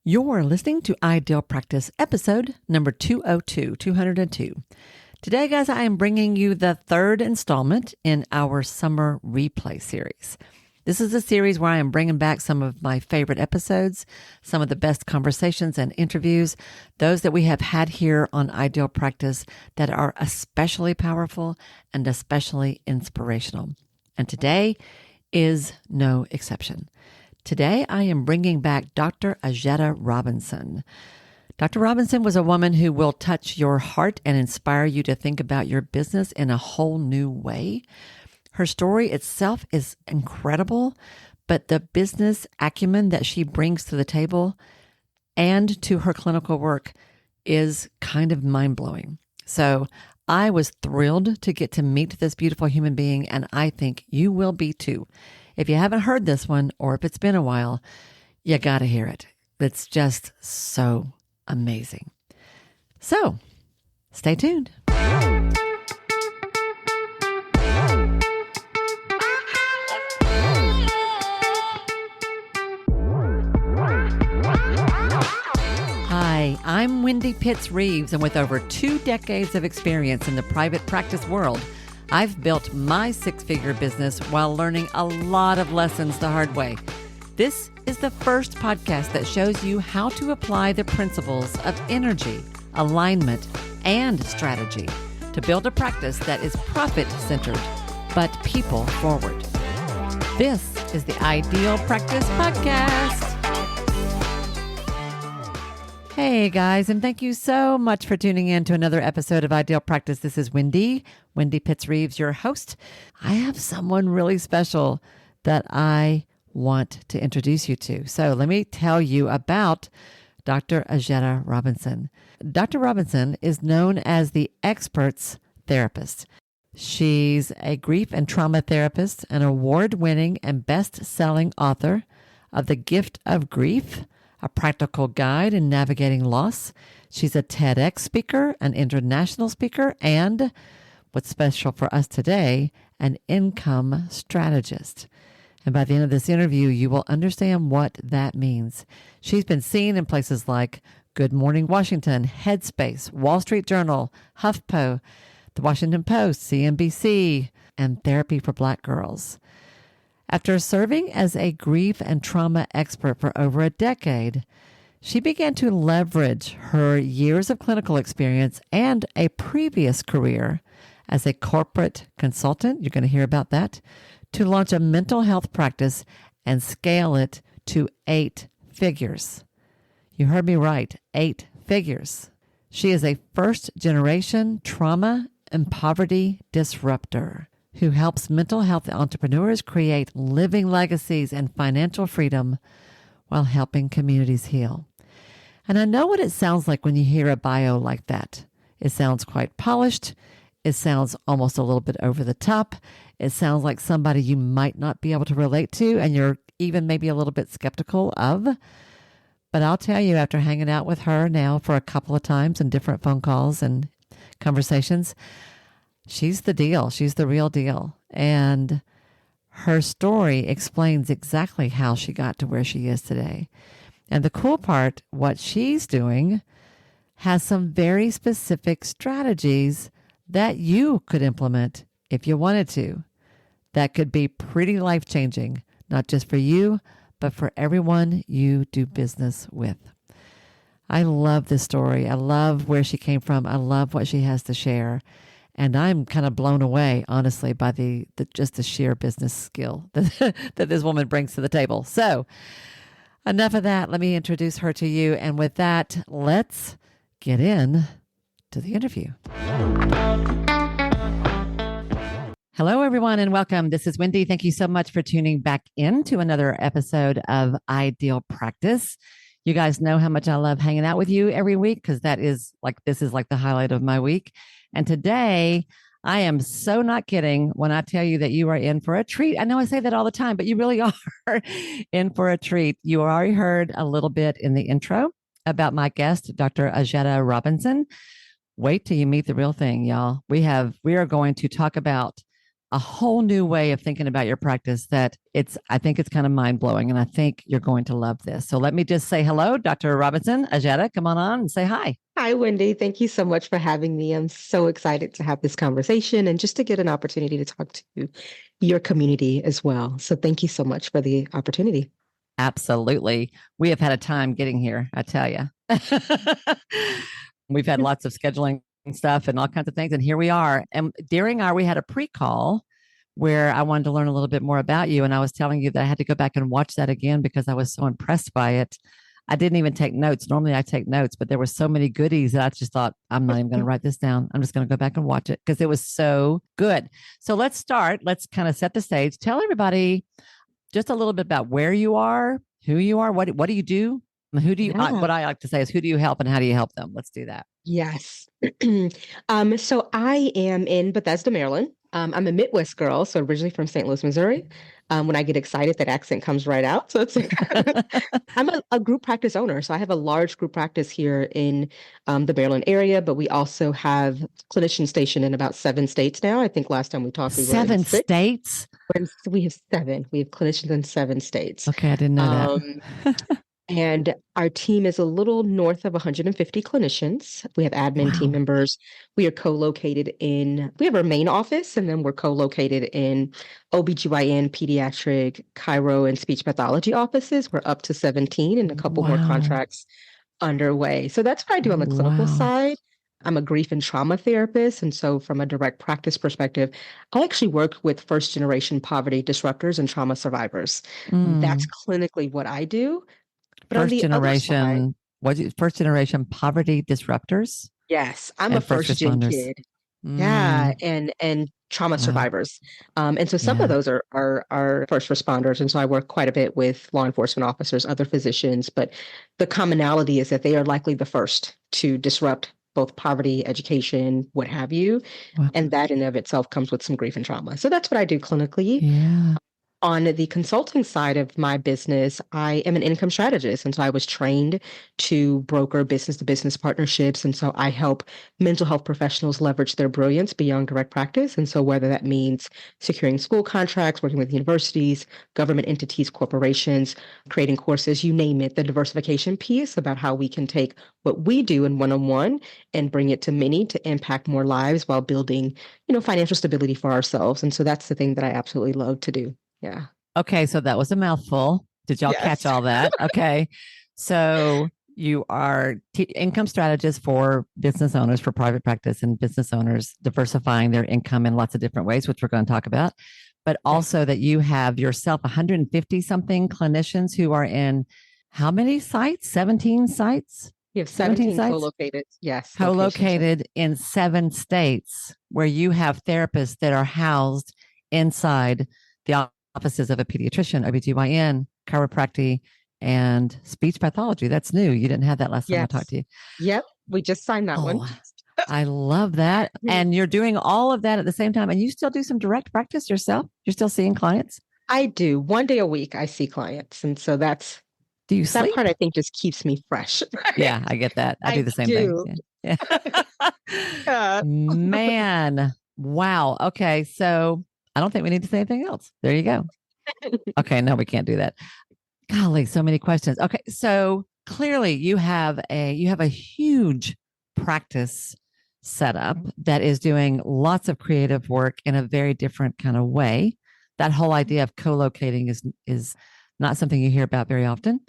You're listening to Ideal Practice episode number 202. Today, guys, I am bringing you the third installment in our summer replay series. This is a series where I am bringing back some of my favorite episodes, some of the best conversations and interviews, those that we have had here on Ideal Practice that are especially powerful and especially inspirational. And today is no exception. Today, I am bringing back Dr. Ajita Robinson. Dr. Robinson was a woman who will touch your heart and inspire you to think about your business in a whole new way. Her story itself is incredible, but the business acumen that she brings to the table and to her clinical work is kind of mind-blowing. So I was thrilled to get to meet this beautiful human being, and I think you will be too. If you haven't heard this one, or if it's been a while, you got to hear it. It's just so amazing. So, stay tuned. Hi, I'm Wendy Pitts-Reeves, and with over 2 decades of experience in the private practice world, I've built my 6-figure business while learning a lot of lessons the hard way. This is the first podcast that shows you how to apply the principles of energy, alignment, and strategy to build a practice that is profit-centered, but people-forward. This is the Ideal Practice Podcast. Hey guys, and thank you so much for tuning in to another episode of Ideal Practice. This is Wendy Pitts-Reeves, your host. I have someone really special that I want to introduce you to. So let me tell you about Dr. Ajita Robinson. Dr. Robinson is known as the expert's therapist. She's a grief and trauma therapist, an award-winning and best-selling author of The Gift of Grief, a practical guide in navigating loss. She's a TEDx speaker, an international speaker, and what's special for us today, an income strategist. And by the end of this interview, you will understand what that means. She's been seen in places like Good Morning Washington, Headspace, Wall Street Journal, HuffPo, The Washington Post, CNBC, and Therapy for Black Girls. After serving as a grief and trauma expert for over a decade, she began to leverage her years of clinical experience and a previous career as a corporate consultant, you're going to hear about that, to launch a mental health practice and scale it to 8 figures. You heard me right, 8 figures. She is a first-generation trauma and poverty disruptor who helps mental health entrepreneurs create living legacies and financial freedom while helping communities heal. And I know what it sounds like when you hear a bio like that. It sounds quite polished. It sounds almost a little bit over the top. It sounds like somebody you might not be able to relate to, and you're even maybe a little bit skeptical of. But I'll tell you, after hanging out with her now for a couple of times in different phone calls and conversations, she's the deal. She's the real deal. And her story explains exactly how she got to where she is today. And the cool part, what she's doing has some very specific strategies that you could implement if you wanted to. That could be pretty life-changing, not just for you, but for everyone you do business with. I love this story. I love where she came from. I love what she has to share. And I'm kind of blown away, honestly, by the sheer business skill that this woman brings to the table. So enough of that. Let me introduce her to you. And with that, let's get in to the interview. Hello, everyone, and welcome. This is Wendy. Thank you so much for tuning back in to another episode of Ideal Practice. You guys know how much I love hanging out with you every week because this is like the highlight of my week. And today, I am so not kidding when I tell you that you are in for a treat. I know I say that all the time, but you really are in for a treat. You already heard a little bit in the intro about my guest, Dr. Ajita Robinson. Wait till you meet the real thing, y'all. We are going to talk about a whole new way of thinking about your practice that I think it's kind of mind blowing. And I think you're going to love this. So let me just say hello, Dr. Robinson. Ajita, come on and say hi. Hi, Wendy. Thank you so much for having me. I'm so excited to have this conversation and just to get an opportunity to talk to your community as well. So thank you so much for the opportunity. Absolutely. We have had a time getting here, I tell you. We've had lots of scheduling stuff and all kinds of things. And here we are. And we had a pre call where I wanted to learn a little bit more about you. And I was telling you that I had to go back and watch that again because I was so impressed by it. I didn't even take notes. Normally I take notes, but there were so many goodies that I just thought, I'm not even going to write this down. I'm just going to go back and watch it because it was so good. So let's start. Let's kind of set the stage. Tell everybody just a little bit about where you are, who you are, what do you do? Who do you, Yeah. what I like to say is who do you help and how do you help them? Let's do that. Yes. So I am in Bethesda, Maryland. I'm a Midwest girl, so originally from St. Louis, Missouri. When I get excited, that accent comes right out. So it's I'm a group practice owner. So I have a large group practice here in the Maryland area, but we also have clinician stationed in about 7 states now. I think last time we talked, we were in Seven 6. states? We have 7. We have clinicians in 7 states. Okay, I didn't know that. And our team is a little north of 150 clinicians. We have admin team Wow. members. We have our main office, and then we're co-located in OBGYN, pediatric, chiro, and speech pathology offices. We're up to 17 and a couple more Wow. contracts underway. So that's what I do on the clinical Wow. side. I'm a grief and trauma therapist. And so, from a direct practice perspective, I actually work with first generation poverty disruptors and trauma survivors. That's Mm. clinically what I do. But on First the other side, generation, first generation poverty disruptors yes, I'm a and first first gen responders. kid. Yeah, Mm. and trauma Wow. survivors. And so some of Yeah. those are first responders. And so I work quite a bit with law enforcement officers, other physicians, but the commonality is that they are likely the first to disrupt both poverty, education, what have you. Wow. And that in of itself comes with some grief and trauma. So that's what I do clinically. Yeah. On the consulting side of my business, I am an income strategist. And so I was trained to broker business to business partnerships. And so I help mental health professionals leverage their brilliance beyond direct practice. And so whether that means securing school contracts, working with universities, government entities, corporations, creating courses, you name it, the diversification piece about how we can take what we do in one-on-one and bring it to many to impact more lives while building, financial stability for ourselves. And so that's the thing that I absolutely love to do. Yeah. Okay, so that was a mouthful. Did y'all catch Yes. all that? Okay. So you are income strategist for business owners, for private practice and business owners diversifying their income in lots of different ways, which we're going to talk about. But Yes. also that you have yourself 150 something clinicians who are in how many sites? 17 sites? You have 17 17 sites? co-located, yes, locations. Yes. Co-located in 7 states where you have therapists that are housed inside the offices of a pediatrician, OBGYN, chiropractic, and speech pathology. That's new. You didn't have that last time I talked Yes. to you. Yep. We just signed that one. Oh, I love that. And you're doing all of that at the same time. And you still do some direct practice yourself. You're still seeing clients. I do. One day a week, I see clients. And so Do you that part sleep? I think just keeps me fresh. Yeah, I get that. I do I the same thing. do. Yeah. Yeah. Yeah. Man. Wow. Okay. So I don't think we need to say anything else. There you go. Okay. No, we can't do that. Golly, so many questions. Okay. So clearly you have a huge practice setup that is doing lots of creative work in a very different kind of way. That whole idea of co-locating is not something you hear about very often.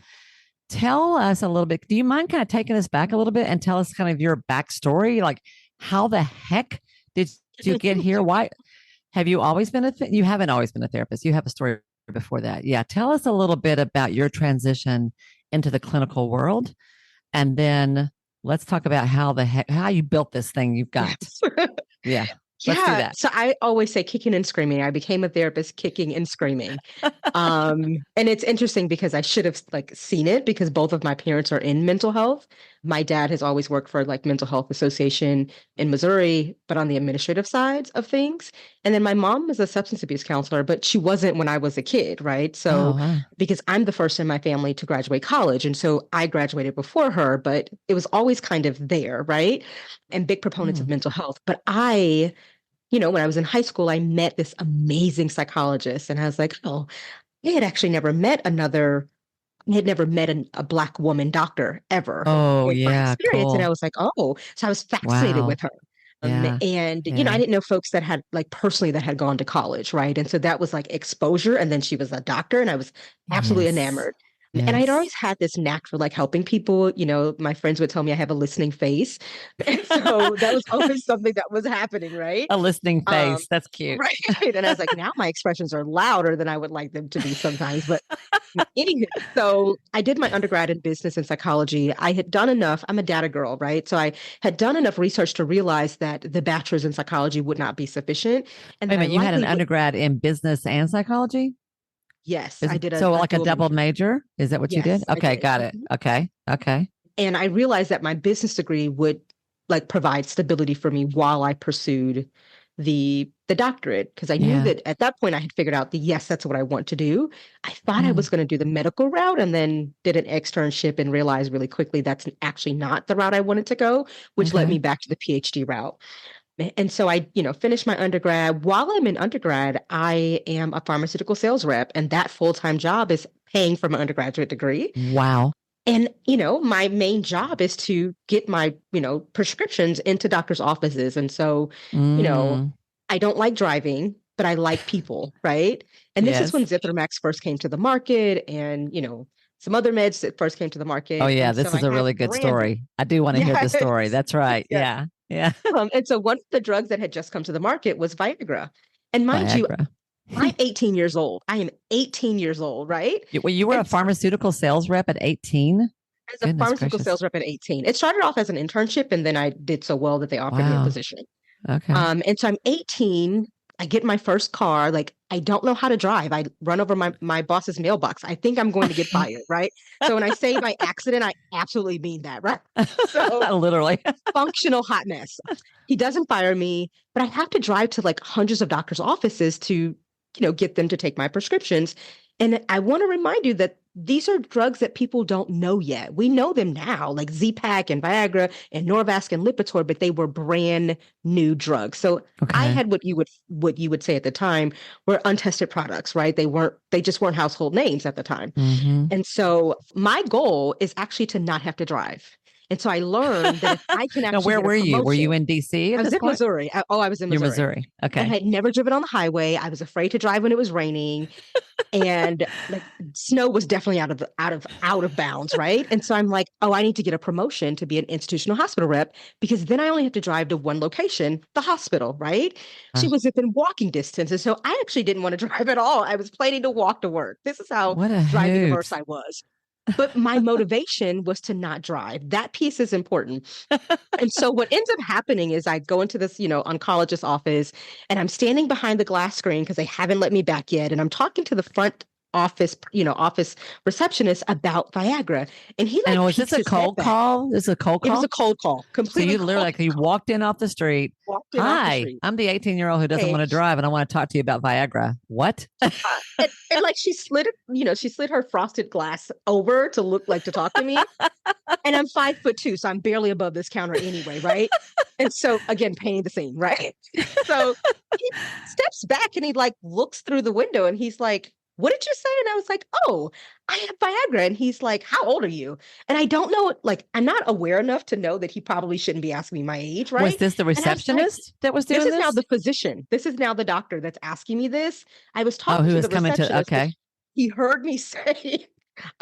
Tell us a little bit. Do you mind kind of taking us back a little bit and tell us kind of your backstory? Like, how the heck did you get here? Why have you always been you haven't always been a therapist? You have a story before that. Yeah. Tell us a little bit about your transition into the clinical world. And then let's talk about how you built this thing you've got. Yes. Yeah. Let's do Yeah. that. So I always say kicking and screaming. I became a therapist kicking and screaming. And it's interesting because I should have seen it because both of my parents are in mental health. My dad has always worked for mental health association in Missouri, but on the administrative side of things. And then my mom was a substance abuse counselor, but she wasn't when I was a kid, right? Oh, So wow. because I'm the first in my family to graduate college. And so I graduated before her, but it was always kind of there, right? And big proponents Hmm. of mental health. But I when I was in high school, I met this amazing psychologist, and I was like, oh, I had actually never met another I had never met a Black woman doctor ever Oh, in my yeah. experience. And I Cool. was like, oh, so I was fascinated Wow. with her. Yeah. And, I Yeah. didn't know folks that had like personally that had gone to college, right? And so that was like exposure. And then she was a doctor, and I was absolutely Yes. enamored. And I'd always Yes. had this knack for like helping people. My friends would tell me I have a listening face. And so that was always something that was happening, right? A listening Um, face. That's cute. right. And I was like, now my expressions are louder than I would like them to be sometimes. But anywho, so I did my undergrad in business and psychology. I had done enough. I'm a data girl, right? So I had done enough research to realize that the bachelor's in psychology would not be sufficient, and Wait a that I minute. You had an likely would. undergrad in business and psychology? Yes, Is I did so a like a dual double major. major? Is that what you did? Yes, I Okay, did. got it. Okay. Okay. And I realized that my business degree would like provide stability for me while I pursued the doctorate, because I knew Yeah. that at that point I had figured out yes, that's what I want to do. I thought I Yeah. was going to do the medical route, and then did an externship and realized really quickly that's actually not the route I wanted to go, which led Okay. me back to the PhD route. And so I, finished my undergrad. While I'm in undergrad, I am a pharmaceutical sales rep, and that full-time job is paying for my undergraduate degree. Wow. And, my main job is to get my, prescriptions into doctors' offices. And so, you know, Mm, I don't like driving, but I like people, right? And this is when yes. Zithromax first came to the market, and, some other meds that first came to the Oh, market. yeah. And so This is I a have really good branded. story. I do want to hear Yes. this story. That's right. Yes. Yeah. Yeah. And so one of the drugs that had just come to the market was Viagra. And mind you, Viagra. I'm 18 years old. I am 18 years old, right? Well, you were a And so pharmaceutical sales rep at 18? as a Goodness pharmaceutical gracious. sales rep at 18. It started off as an internship, and then I did so well that they offered me a Wow. position. Okay. And so I'm 18. I get my first car. Like, I don't know how to drive. I run over my boss's mailbox. I think I'm going to get fired, right? So when I say by accident, I absolutely mean that, right? So Literally. functional hot mess. He doesn't fire me, but I have to drive to like hundreds of doctors' offices to, get them to take my prescriptions. And I want to remind you that these are drugs that people don't know yet. We know them now, like Z-Pak and Viagra and Norvasc and Lipitor, but they were brand new drugs. So I Okay. had what you would say at the time were untested products, right? They just weren't household names at the time. Hmm. And so my goal is actually to not have to drive. And so I learned that if I can Now, actually where get a were you? Were you promotion. in DC I at was this in point? Missouri. I was in You're Missouri. Missouri. And I Okay. had never driven on the highway. I was afraid to drive when it was raining, and like snow was definitely out of bounds, right? And so I'm like, oh, I need to get a promotion to be an institutional hospital rep, because then I only have to drive to one location, the hospital, right? She Uh, was within walking distance, and so I actually didn't want to drive at all. I was planning to walk to work. This is how what a driving averse hoot. I was. But my motivation was to not drive. That piece is important. And so what ends up happening is I go into this, oncologist office, and I'm standing behind the glass screen because they haven't let me back yet. And I'm talking to the front office receptionist about Viagra. And he And like was this peeks a his head cold back. call? This is a cold It was a call? cold call, So completely you literally cold like you call. walked in off the street. Walked in off the Hi, street. I'm the 18-year-old who doesn't Hey, want to drive and I want to talk to you about Viagra. What? and like she slid her frosted glass over to look like to talk to me. And I'm 5'2", so I'm barely above this counter anyway, right? And so again, painting the scene, right? So he steps back and he like looks through the window, and he's like, "What did you say?" And I was like, "Oh, I have Viagra." And he's like, "How old are you?" And I don't know, like, I'm not aware enough to know that he probably shouldn't be asking me my age, Was right? this the And I was like, receptionist that was this doing is now this? the phizician. This is now the doctor that's asking me this. I was Oh, talking who to was the coming to receptionist because okay. he heard me say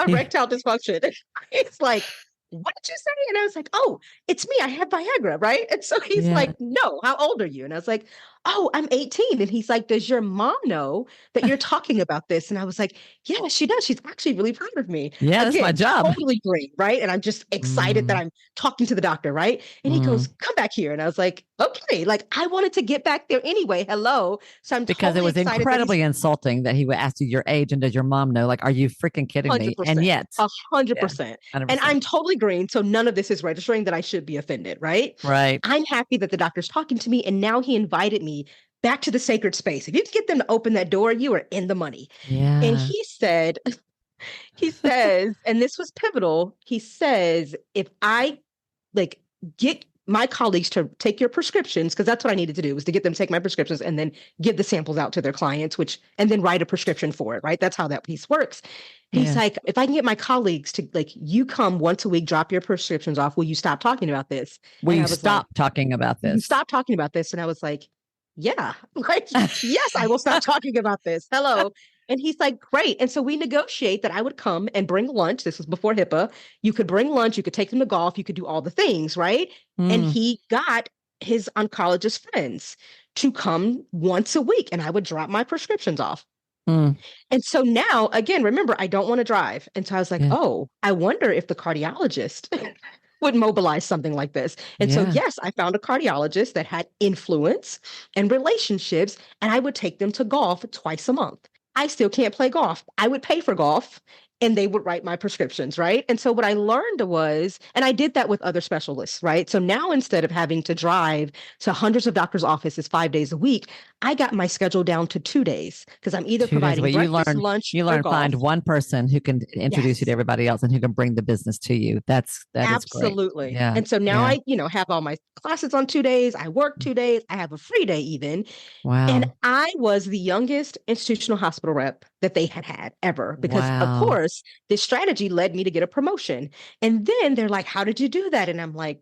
erectile dysfunction. He's like, "What did you say?" And I was like, "Oh, it's me. I have Viagra," right? And so he's Yeah. like, "No, how old are you?" And I was like, "Oh, I'm 18." And he's like, "Does your mom know that you're talking about this?" And I was like, "Yeah, she does. She's actually really proud of me." Yeah, that's my Again, job. totally green, right? And I'm just excited that Mm, I'm talking to the doctor, right? And he goes, mm. "Come back here." And I was like, "Okay." Like, I wanted to get back there anyway. Hello. So I'm Because it totally was excited that he's incredibly insulting that he would ask you your age and does your mom know? Like, are you freaking kidding me? And 100%. yet, yeah, 100%. And 100%. I'm totally green. So none of this is registering that I should be offended, right? Right. I'm happy that the doctor's talking to me. And now he invited me back to the sacred space. If you can get them to open that door, you are in the money. And Yeah. he says, and this was pivotal, he says, if I like get my colleagues to take your prescriptions, because that's what I needed to do, was to get them to take my prescriptions and then give the samples out to their clients, and then write a prescription for it, right? That's how that piece works. He's Yeah. like, if I can get my colleagues to, like, you come once a week, drop your prescriptions off, will you stop talking about this? Will And you I was like, stop talking about you this? stop talking about this. And I was like, yeah, like, yes, I will stop talking about this. Hello. And he's like, great. And so we negotiate that I would come and bring lunch. This was before HIPAA. You could bring lunch, you could take them to golf, you could do all the things, right? And Mm, he got his oncologist friends to come once a week, and I would drop my prescriptions off. mm, And so now, again, remember, I don't want to drive. And so I was like, yeah. oh, I wonder if the cardiologist would mobilize something like this. And so, Yeah. yes, I found a cardiologist that had influence and relationships, and I would take them to golf twice a month. I still can't play golf. I would pay for golf and they would write my prescriptions, right? And so what I learned was, and I did that with other specialists, right? So now instead of having to drive to hundreds of doctors' offices 5 days a week, I got my schedule down to 2 days, because I'm either 2 days. providing But you breakfast, learn, lunch, you or learn, golf. find one person who can introduce you to Yes. everybody else and who can bring the business to you. That is great. Absolutely. Yeah. And so now Yeah. I, have all my classes on 2 days. I work 2 days. I have a free day even. And Wow. I was the youngest institutional hospital rep that they had had ever, because of Wow. course, this strategy led me to get a promotion. And then they're like, how did you do that? And I'm like,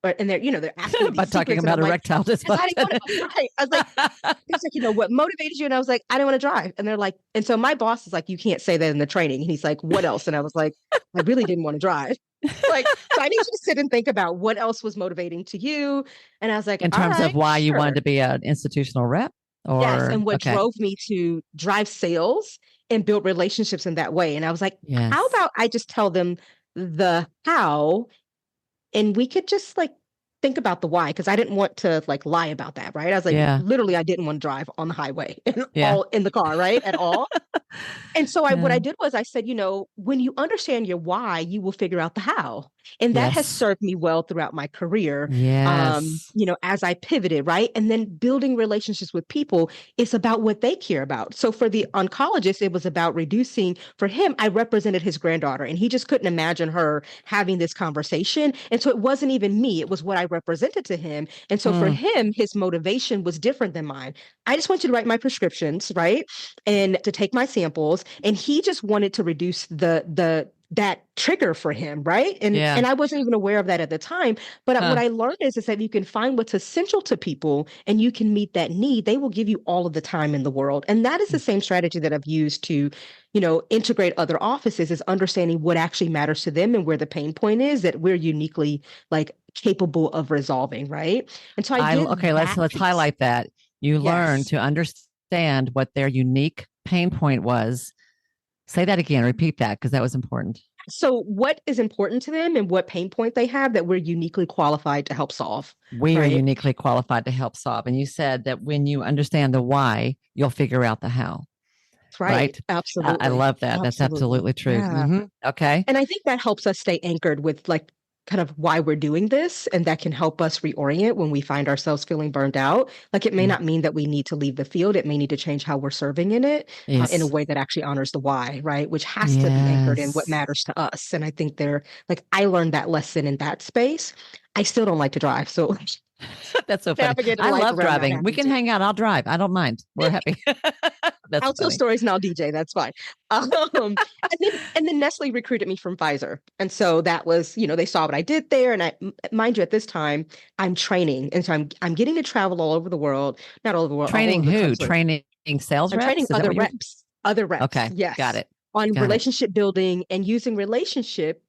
and they're asking me By these talking secrets. And about I'm like, erectile because I didn't dysfunction. want to, right. I was like, he's like, what motivated you? And I was like, I didn't want to drive. And they're like, and so my boss is like, you can't say that in the training. And he's like, what else? And I was like, I really didn't want to drive. Like, so I need you to sit and think about what else was motivating to you. And I was like, In all terms of right, why you wanted sure. to be an institutional rep, Yes. or And what okay. drove me to drive sales and build relationships in that way. And I was like, how Yes. about I just tell them the how, and we could just, like, think about the why, because I didn't want to, like, lie about that, right? I was like, Yeah. literally, I didn't want to drive on the highway Yeah. all in the car, right? At all. And so what Yeah. I did was I said, when you understand your why, you will figure out the how. And that has Yes. served me well throughout my career. Yes. As I pivoted, right? And then building relationships with people is about what they care about. So for the oncologist, it was about reducing, for him, I represented his granddaughter, and he just couldn't imagine her having this conversation. And so it wasn't even me, it was what I represented to him. And so for Mm, him, his motivation was different than mine. I just want you to write my prescriptions, right? And to take my samples. And he just wanted to reduce that trigger for him, right? And yeah. and I wasn't even aware of that at the time. But what Huh. I learned is that you can find what's essential to people and you can meet that need. They will give you all of the time in the world. And that is the same strategy that I've used to, integrate other offices, is understanding what actually matters to them and where the pain point is that we're uniquely, like, capable of resolving, right? And so I did Okay, let's that let's piece. highlight that. You learn Yes. to understand what their unique pain point was. Say that again, repeat that, because that was important. So what is important to them and what pain point they have that we're uniquely qualified to help solve, We are right? uniquely qualified to help solve. And you said that when you understand the why, you'll figure out the how, That's right. right? I Absolutely. love that. That's Absolutely. absolutely true. Yeah. Okay. And I think that helps us stay anchored with, like, kind of why we're doing this. And that can help us reorient when we find ourselves feeling burned out. Like, it may Yeah. not mean that we need to leave the field. It may need to change how we're serving in it, in a Yes. way that actually honors the why, right? Which has to be anchored in what Yes. matters to us. And I think I learned that lesson in that space. I still don't like to drive. So That's so funny. navigating I life love around not driving. We having can to. hang out. I'll drive. I don't mind. We're happy. That's I'll tell funny. stories and I'll DJ. That's fine. And then Nestle recruited me from Pfizer, and so that was, they saw what I did there. And mind you, at this time, I'm training, and so I'm getting to travel all over the world, not all over the world, all Training over the who? country. Training sales I'm training reps? Is that what you're? other reps, Okay. Got yes, it. on Got it. relationship building and using relationship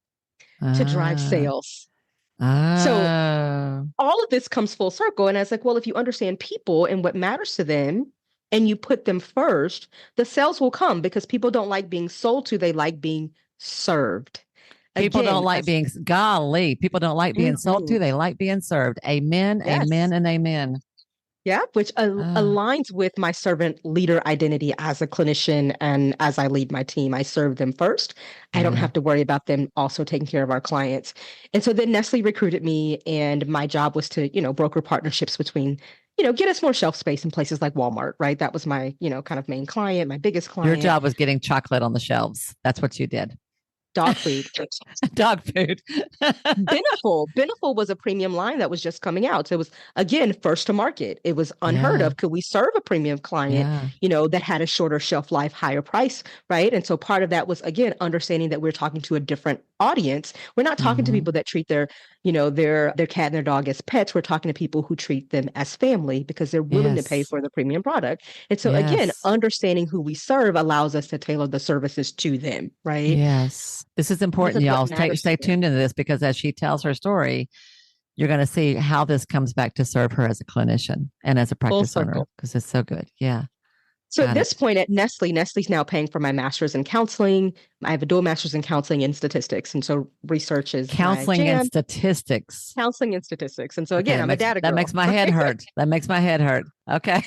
to drive Ah. sales. So Ah. all of this comes full circle. And I was like, well, if you understand people and what matters to them and you put them first, the sales will come, because people don't like being sold to, they like being served. People don't Again, like being, golly, people don't like being sold to. Mhm. They like being served. Amen, Yes. amen, and amen. Yeah, which Ah, aligns with my servant leader identity as a clinician. And as I lead my team, I serve them first. I don't yeah. have to worry about them also taking care of our clients. And so then Nestle recruited me, and my job was to, broker partnerships between, get us more shelf space in places like Walmart, right? That was my, kind of main client, my biggest Your client. job was getting chocolate on the shelves. That's what you did. dog food. Dog food. Beneful was a premium line that was just coming out. So it was, again, first to market. It was unheard Yeah. of. Could we serve a premium client, Yeah. that had a shorter shelf life, higher price, right? And so part of that was, again, understanding that we're talking to a different audience. We're not talking to Hmm. people that treat their cat and their dog as pets. We're talking to people who treat them as family because they're willing to pay Yes. for the premium product. And so again, Yes. understanding who we serve allows us to tailor the services to them, right? Yes. This is This important, is what y'all. matters to Stay them. tuned into this because as she tells her story, you're going to see how this comes back to serve her as a clinician and as a Full practice owner circle. because it's so good. Yeah. So at Got this it. point at Nestle's now paying for my master's in counseling. I have a dual master's in counseling and statistics. And so research is my Counseling and jam, statistics. counseling and statistics. And so Okay, again, I'm a data that girl. makes my head hurt. That makes my head hurt. Okay.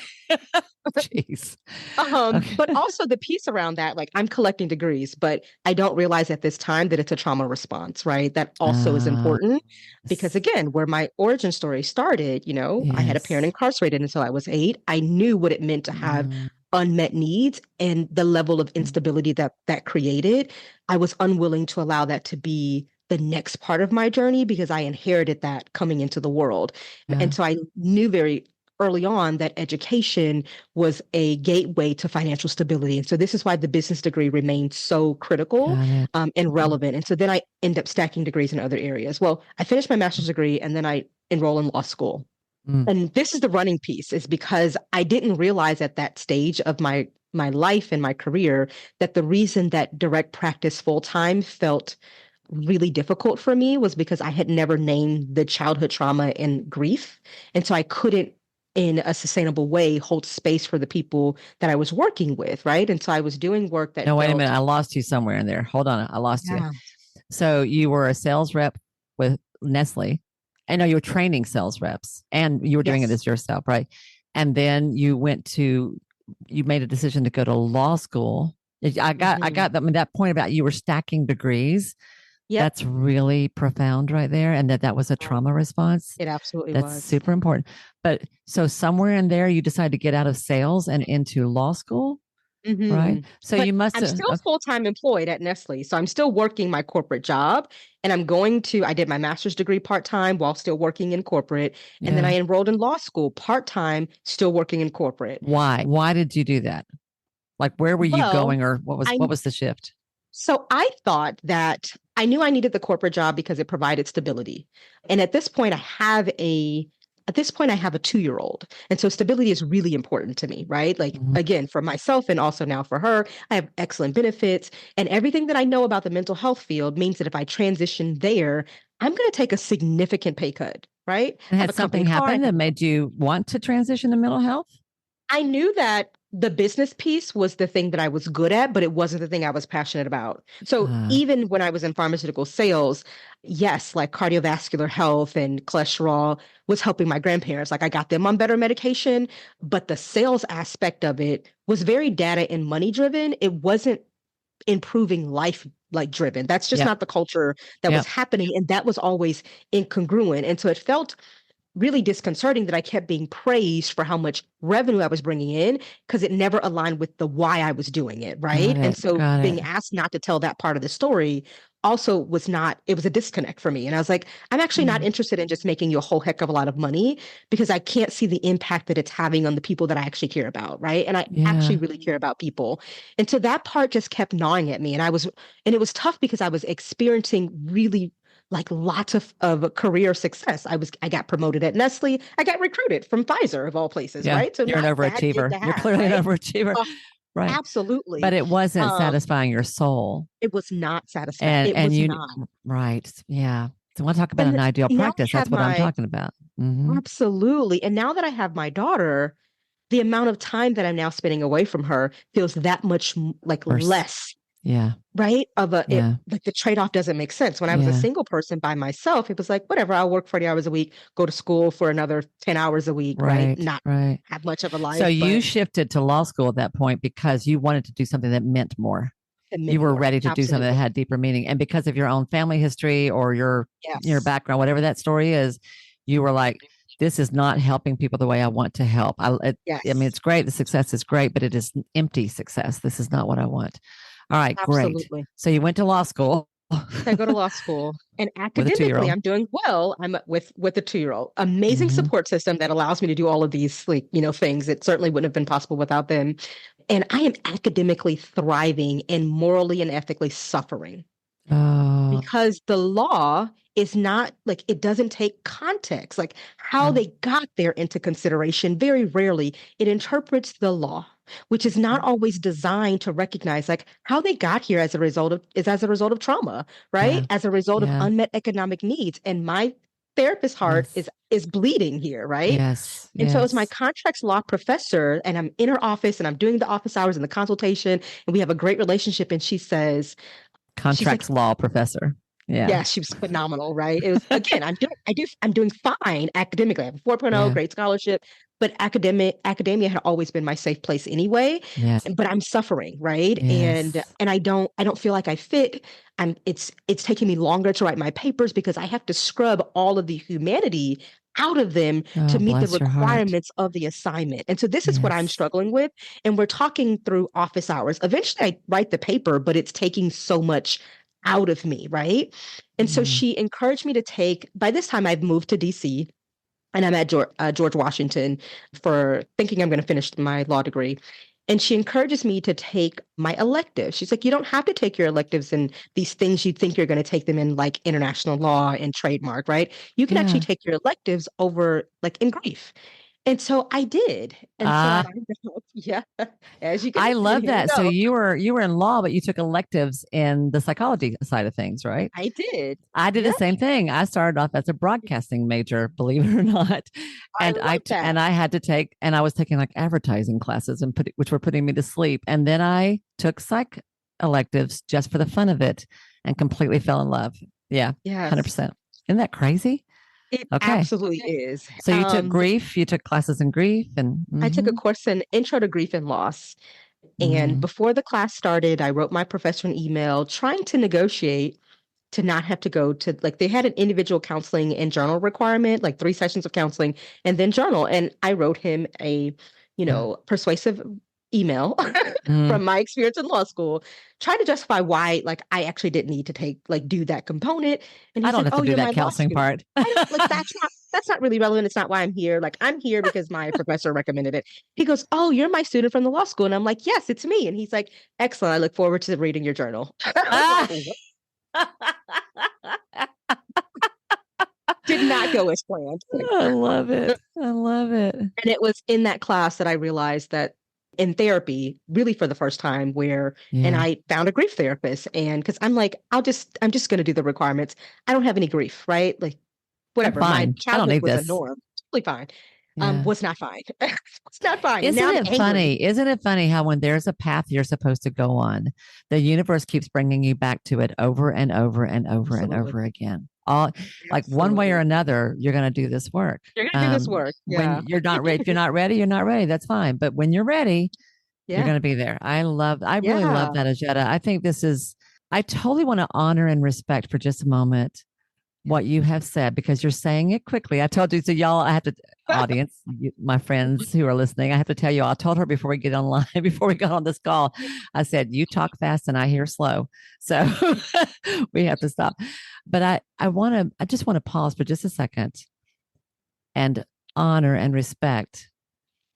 Jeez. But Okay. also the piece around that, like I'm collecting degrees, but I don't realize at this time that it's a trauma response, right? That also is Uh, important because yes. again, where my origin story started, I had a parent Yes. incarcerated until I was 8. I knew what it meant to have Mm, unmet needs and the level of mm, instability that created. I was unwilling to allow that to be the next part of my journey because I inherited that coming into the world. yeah. And so I knew very early on that education was a gateway to financial stability. And so this is why the business degree remained so critical Got it. and Mm, relevant. And so then I end up stacking degrees in other areas. Well, I finished my master's degree and then I enroll in law school. mm. And this is the running piece, is because I didn't realize at that stage of my life and my career that the reason that direct practice full time felt really difficult for me was because I had never named the childhood trauma and grief. And so I couldn't, in a sustainable way, hold space for the people that I was working with. Right. And so I was doing work that No, wait a minute. felt, I lost you somewhere in there. Hold on. I lost you. yeah, So you were a sales rep with Nestle. I know you were training sales reps and you were doing it yes. as yourself, right? And then you made a decision to go to law school. I Mhm. got that, I mean, that point about you were stacking degrees. Yep. That's really profound right there. And that was a trauma response. It absolutely That's was. super important. But so somewhere in there, you decided to get out of sales and into law school, right? Hmm. So But you must I'm have, still full-time employed at Nestle. So I'm still working my corporate job and I did my master's degree part-time while still working in corporate. And then yeah. I enrolled in law school part-time, still working in corporate. Why? Why did you do that? Like, where were you Well, going, or I what was the shift? So I thought that I knew I needed the corporate job because it provided stability. And at this point I have a 2-year-old. And so stability is really important to me, right? Like Mhm. again, for myself and also now for her, I have excellent benefits and everything that I know about the mental health field means that if I transition there, I'm going to take a significant pay cut, right? And I have had a company something car, I happened have that made you want to transition to mental health? I knew that the business piece was the thing that I was good at, but it wasn't the thing I was passionate about. So Uh, even when I was in pharmaceutical sales, yes, like cardiovascular health and cholesterol was helping my grandparents. Like I got them on better medication, but the sales aspect of it was very data and money driven. It wasn't improving life like driven. That's just yep. not the culture that was Yep. happening. And that was always incongruent. And so it felt really disconcerting that I kept being praised for how much revenue I was bringing in because it never aligned with the why I was doing it, Got right? And it. so Got it. being asked not to tell that part of the story also was not, it was a disconnect for me. And I was like, I'm actually not Mm, interested in just making you a whole heck of a lot of money because I can't see the impact that it's having on the people that I actually care about, right? And I actually yeah. really care about people. And so that part just kept gnawing at me. And it was tough because I was experiencing really like lots of career success. I got promoted at Nestle. I got recruited from Pfizer of all places, Yeah. right? So You're an not a bad gig overachiever. to You're have, clearly an right? overachiever. Uh, Right. But Absolutely. it wasn't Um, satisfying your soul. it was not satisfying. It And was you, not. right. Yeah. So I want to talk about And an ideal now practice. I have That's what I'm my talking about. Hmm. absolutely. And now that I have my daughter, the amount of time that I'm now spending away from her feels that much like Worse. less, Yeah. right? Yeah. Like the trade-off doesn't make sense. When I was a Yeah. single person by myself, it was like, whatever, I'll work 40 hours a week, go to school for another 10 hours a week, right? Right. Not Right. have much of a So life, you but shifted to law school at that point because you wanted to do something that meant more. it You meant were more. ready to do something that Absolutely. had deeper meaning. And because of your own family history or your Yes. background, whatever that story is, you were like, this is not helping people the way I want to help. I mean, Yes. it's great. The success is great, but it is empty success. This is not what I want. All right, great. Absolutely. So you went to law school. I go to law school, and with a academically, 2-year-old. I'm doing well. I'm with a 2-year-old. Amazing Hmm. support system that allows me to do all of these like things. It certainly wouldn't have been possible without them. And I am academically thriving and morally and ethically suffering Oh, because the law is not like it doesn't take context, like how mm, they got there into consideration. Very rarely it interprets the law, which is not always designed to recognize like how they got here as a result of trauma, yeah, right? As a result of yeah, unmet economic needs. And my therapist heart yes, is bleeding here, right? yes, And so as my yes. contracts law professor, and I'm in her office and I'm doing the office hours and the consultation, and we have a great relationship. And she's like, Contracts law professor. Yeah, yeah, she was phenomenal, right? It was again, I'm doing fine academically. I have a 4.0, yeah, great scholarship, but academia had always been my safe place anyway. yes, But I'm suffering, right? And yes. and I don't feel like I fit. It's taking me longer to write my papers because I have to scrub all of the humanity out of them to Oh, meet the bless your heart. requirements of the assignment. And so this is what I'm Yes. struggling with. And we're talking through office hours. Eventually I write the paper, but it's taking so much out of me, right? And so Mm. she encouraged me to take, by this time I've moved to DC and I'm at George Washington for thinking I'm going to finish my law degree. And she encourages me to take my electives. She's like, you don't have to take your electives and these things you think you're going to take them in, like international law and trademark, right? You can actually Yeah. take your electives over, like in grief. And so I did. And so I, Uh, yeah, as you can I imagine, love here we that. So go. you were in law, but you took electives in the psychology side of things, right? I did. I did the Yeah, same thing. I started off as a broadcasting major, believe it or not, I and love that. I had to take, and I was taking like advertising classes and which were putting me to sleep. And then I took psych electives just for the fun of it, and completely fell in love. Yeah, 100%. Yes, Isn't that crazy? it Okay, absolutely is. so you took grief, you took classes in grief, and I took a course in Intro to Grief and Loss. And mm, before the class started, I wrote my professor an email trying to negotiate to not have to go to, like, they had an individual counseling and journal requirement, like 3 sessions of counseling and then journal. And I wrote him a, persuasive email mm. from my experience in law school, trying to justify why, like, I actually didn't need to do that component. And I he's don't like, have to oh, do you're that my law counseling student. part. I don't like that's not really relevant. It's not why I'm here. Like, I'm here because my professor recommended it. He goes, oh, you're my student from the law school. And I'm like, yes, it's me. And he's like, excellent. I look forward to reading your journal. I was like, Ah! what? Did not go as planned. I love it. I love it. And it was in that class that I realized that in therapy, really for the first time, and Yeah. I found a grief therapist. And because I'm just going to do the requirements. I don't have any grief, right? Like, I'm whatever. My fine. I don't childhood need was a this. norm, totally fine. Yeah. Was not fine. Was not fine. And Isn't now I'm it angry. funny? Isn't it funny how when there's a path you're supposed to go on, the universe keeps bringing you back to it over and over and over and Absolutely. over again? All like one way or Absolutely. another, you're going to do this work. You're going to do this work. When Yeah. you're not ready, if you're not ready, you're not ready. That's fine. But when you're ready, you're Yeah. going to be there. I really love Yeah. that, Ajita. I think I totally want to honor and respect for just a moment what you have said because you're saying it quickly. I told you, so y'all, I have to, audience, my friends who are listening, I have to tell you, I told her before we get online, before we got on this call, I said, you talk fast and I hear slow. So we have to stop. But I just want to pause for just a second and honor and respect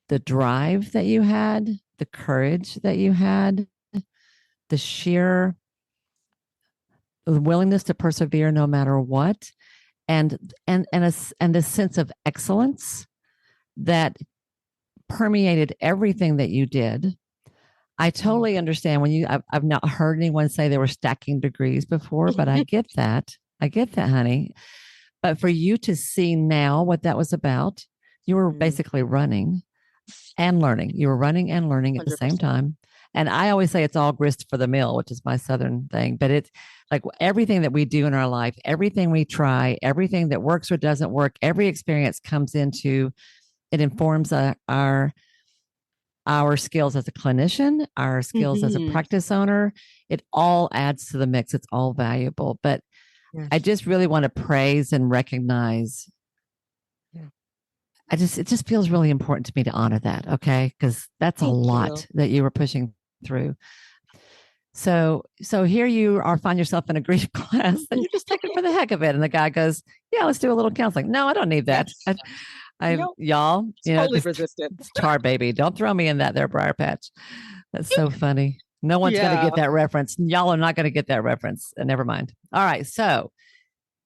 the drive that you had, the courage that you had, the sheer willingness to persevere no matter what, and the sense of excellence that permeated everything that you did. I totally understand when I've not heard anyone say they were stacking degrees before, but I get that. I get that, honey. But for you to see now what that was about, you were Mm, basically running and learning. You were running and learning at the same 100%. time. And I always say it's all grist for the mill, which is my Southern thing. But it's like everything that we do in our life, everything we try, everything that works or doesn't work, every experience comes into it, informs our skills as a clinician, our skills as a Hmm. practice owner. It all adds to the mix. It's all valuable. But I Yes. just really want to praise and recognize. Yeah. It just feels really important to me to honor that. Okay. Because that's a Thank you. lot that you were pushing through. So here you are, find yourself in a grief class and you're just taking it for the heck of it. And the guy goes, "Yeah, let's do a little counseling." No, I don't need that. Yes. No, Y'all, totally this resistant. it's Char Baby. Don't throw me in that there briar patch. That's so funny. No one's going to Yeah. get that reference. Y'all are not going to get that reference. Never mind. All right. So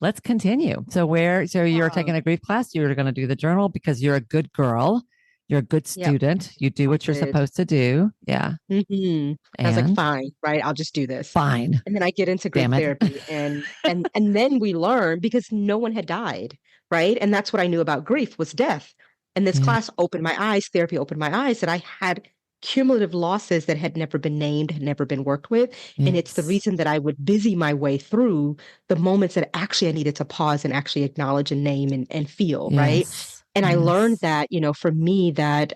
let's continue. So you're Yeah. taking a grief class. You're going to do the journal because you're a good girl. You're a good Yep. student. You do I what you're did. supposed to do. Yeah. I was like, And fine, right? I'll just do this. fine. And then I get into grief Damn it. therapy and then we learn because no one had died, right? And that's what I knew about grief was death. And this Yeah. class opened my eyes, therapy opened my eyes that I had cumulative losses that had never been named, had never been worked with. And it's the Yes. reason that I would busy my way through the moments that actually I needed to pause and actually acknowledge and name and feel, right? Yes. And I learned Yes. that, for me, that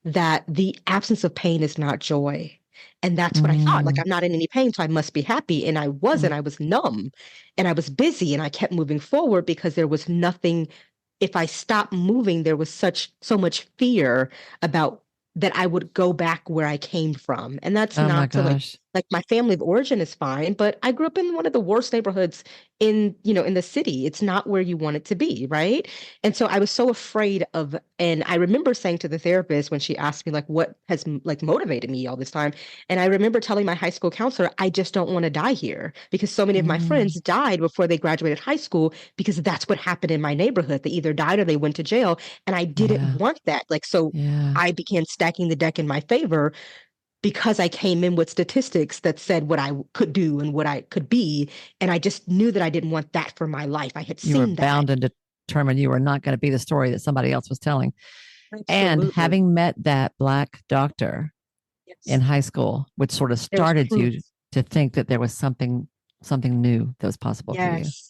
the absence of pain is not joy. And that's what I thought. Like, Mm, I'm not in any pain, so I must be happy. And I wasn't. mm. I was numb and I was busy and I kept moving forward because there was nothing. If I stopped moving, there was so much fear about that I would go back where I came from. And that's Oh my not to gosh. like my family of origin is fine, but I grew up in one of the worst neighborhoods in the city. It's not where you want it to be, right? And so I was so afraid of, and I remember saying to the therapist when she asked me like what has like motivated me all this time, and I remember telling my high school counselor, I just don't want to die here because so many of my Mm, friends died before they graduated high school because that's what happened in my neighborhood. They either died or they went to jail, and I didn't yeah. want that. Like so Yeah. I began stacking the deck in my favor because I came in with statistics that said what I could do and what I could be. And I just knew that I didn't want that for my life. I had You were seen that. bound and determined you were not going to be the story that somebody else was telling. And Absolutely. having met that black doctor in Yes. high school, which sort of There was started proof. you to think that there was something new that was possible for you. Yes.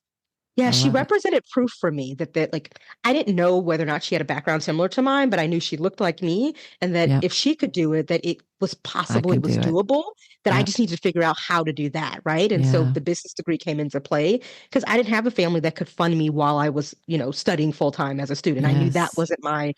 Yeah, I she love it. represented proof for me that like I didn't know whether or not she had a background similar to mine, but I knew she looked like me and that Yep. if she could do it, that it was I possible, can it was do it. doable, that I Yep. just needed to figure out how to do that, right? And so Yeah. the business degree came into play because I didn't have a family that could fund me while I was, studying full time as a student. I knew Yes. that wasn't my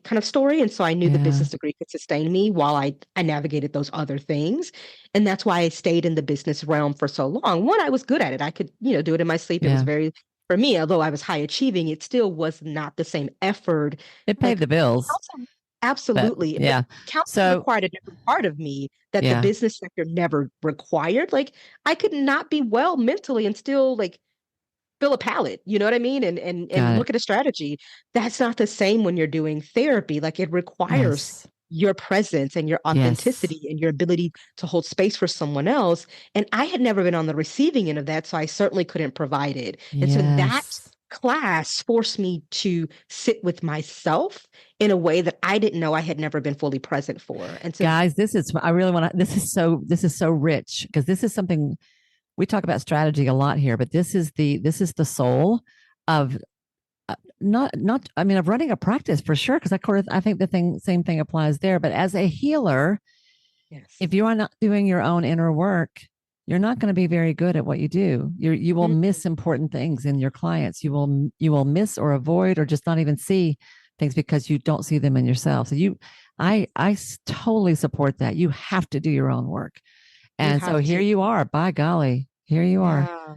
kind of story. And so I knew the Yeah. business degree could sustain me while I navigated those other things. And that's why I stayed in the business realm for so long. One, I was good at it. I could, do it in my sleep. It was Yeah. very, for me, although I was high achieving, it still was not the same effort. It paid Like the bills, counseling, but absolutely. But yeah. counseling So, required a different part of me that the yeah, business sector never required. Like I could not be well mentally and still like fill a palette, you know what I mean? And got it. look at a strategy. That's not the same when you're doing therapy. Like it requires Yes. your presence and your Yes. authenticity and your ability to hold space for someone else. And I had never been on the receiving end of that, so I certainly couldn't provide it. And so that Yes. class forced me to sit with myself in a way that I didn't know I had never been fully present for. And so Guys, I really want to, this is so rich because this is something we talk about strategy a lot here, but this is the soul of not I mean of running a practice for sure because I think same thing applies there, but as a healer, yes. if you are not doing your own inner work, you're not going to be very good at what you do. You will Mhm. miss important things in your clients. You will miss or avoid or just not even see things because you don't see them in yourself. So I totally support that. You have to do your own work. You And so have here to. you are. By golly, here you are. Yeah.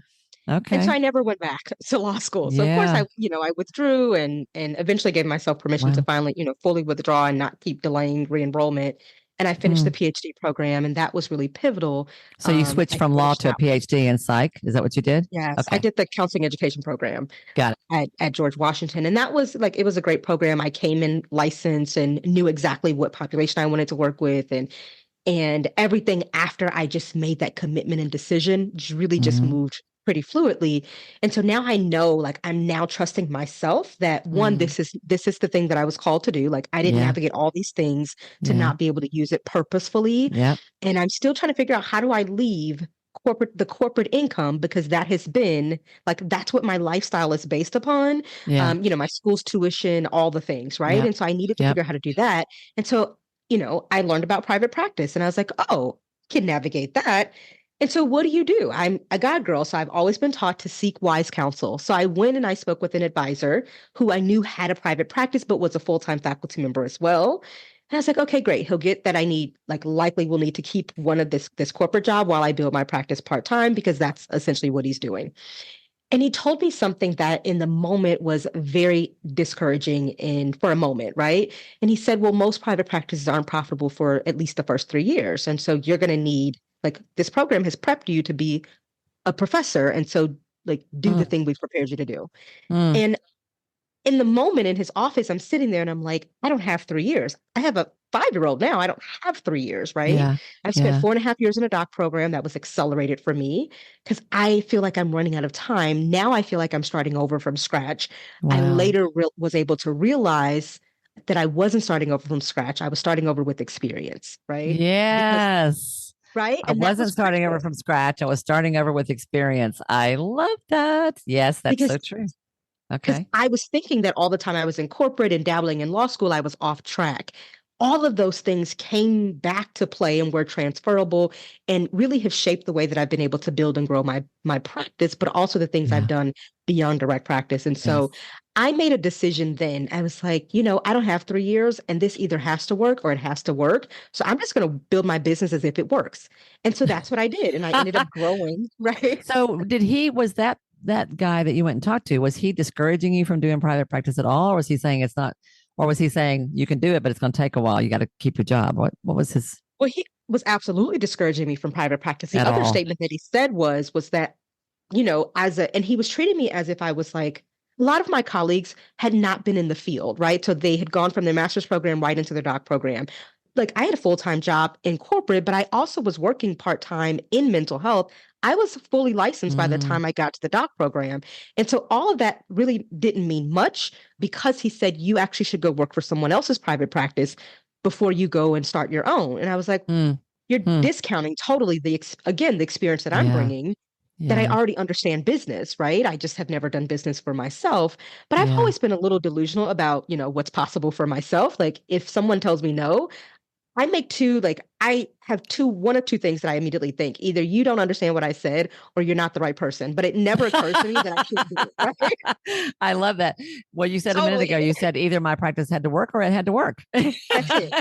And so Okay. I never went back to law school. So of course Yeah. I withdrew and eventually gave myself permission to Wow. finally, fully withdraw and not keep delaying re-enrollment. And I finished the Hmm. PhD program, and that was really pivotal. So you switched I from law finished to a that. PhD in psych. Is that what you did? Yes, I Okay. did the counseling education program Got it. at George Washington, and that was like it was a great program. I came in licensed and knew exactly what population I wanted to work with, and everything after I just made that commitment and decision really just Mm-hmm. moved pretty fluidly. And so now I know like I'm now trusting myself that one, Mm. this is the thing that I was called to do. Like I didn't Yeah. navigate all these things to Yeah. not be able to use it purposefully. Yep. And I'm still trying to figure out how do I leave the corporate income because that has been like that's what my lifestyle is based upon. Yeah. My school's tuition, all the things, right? Yep. And so I needed to Yep. figure out how to do that. And so I learned about private practice and I was like, oh, can navigate that. And so what do you do? I'm a God girl, so I've always been taught to seek wise counsel. So I went and I spoke with an advisor who I knew had a private practice, but was a full-time faculty member as well. And I was like, okay, great. He'll get that I need, like, likely will need to keep one of this corporate job while I build my practice part-time because that's essentially what he's doing. And he told me something that in the moment was very discouraging in for a moment, right? And he said, well, most private practices aren't profitable for at least the first 3 years. And so you're going to need, like, this program has prepped you to be a professor. And so, like, do the Mm, thing we've prepared you to do. mm. And in the moment in his office, I'm sitting there and I'm like, I don't have 3 years. I have a 5-year-old now. I don't have 3 years, right? Yeah. I've spent Yeah. 4.5 years in a doc program that was accelerated for me because I feel like I'm running out of time. Now I feel like I'm starting over from scratch. I Wow. later was able to realize that I wasn't starting over from scratch. I was starting over with experience, right? Because, Yes. right? I And that wasn't was starting over critical from scratch. I was starting over with experience. I love that. Yes, that's because so true. because Okay. I was thinking that all the time I was in corporate and dabbling in law school, I was off track. All of those things came back to play and were transferable and really have shaped the way that I've been able to build and grow my practice, but also the things I've Yeah. done beyond direct practice. And Yes. so I made a decision then. I was like, I don't have 3 years and this either has to work or it has to work. So I'm just going to build my business as if it works. And so that's what I did. And I ended up growing, right? So was that guy that you went and talked to, was he discouraging you from doing private practice at all? Or was he saying it's not, or was he saying you can do it, but it's going to take a while. You got to keep your job? What was his Well, he was absolutely discouraging me from private practice. The at other all? statement that he said was that, and he was treating me as if I was like, a lot of my colleagues had not been in the field, right? So they had gone from their master's program right into their doc program. Like I had a full-time job in corporate, but I also was working part-time in mental health. I was fully licensed by the Mm, time I got to the doc program. And so all of that really didn't mean much because he said you actually should go work for someone else's private practice before you go and start your own. And I was like, mm, you're mm. discounting totally the experience that I'm Yeah. bringing, that I Yeah. already understand business, right? I just have never done business for myself. But I've Yeah. always been a little delusional about, what's possible for myself. Like if someone tells me no, I have one of two things that I immediately think. Either you don't understand what I said or you're not the right person. But it never occurs to me that I can't do it, right? I love that. What you said a minute Totally. ago, you said either my practice had to work or it had to work. That's it.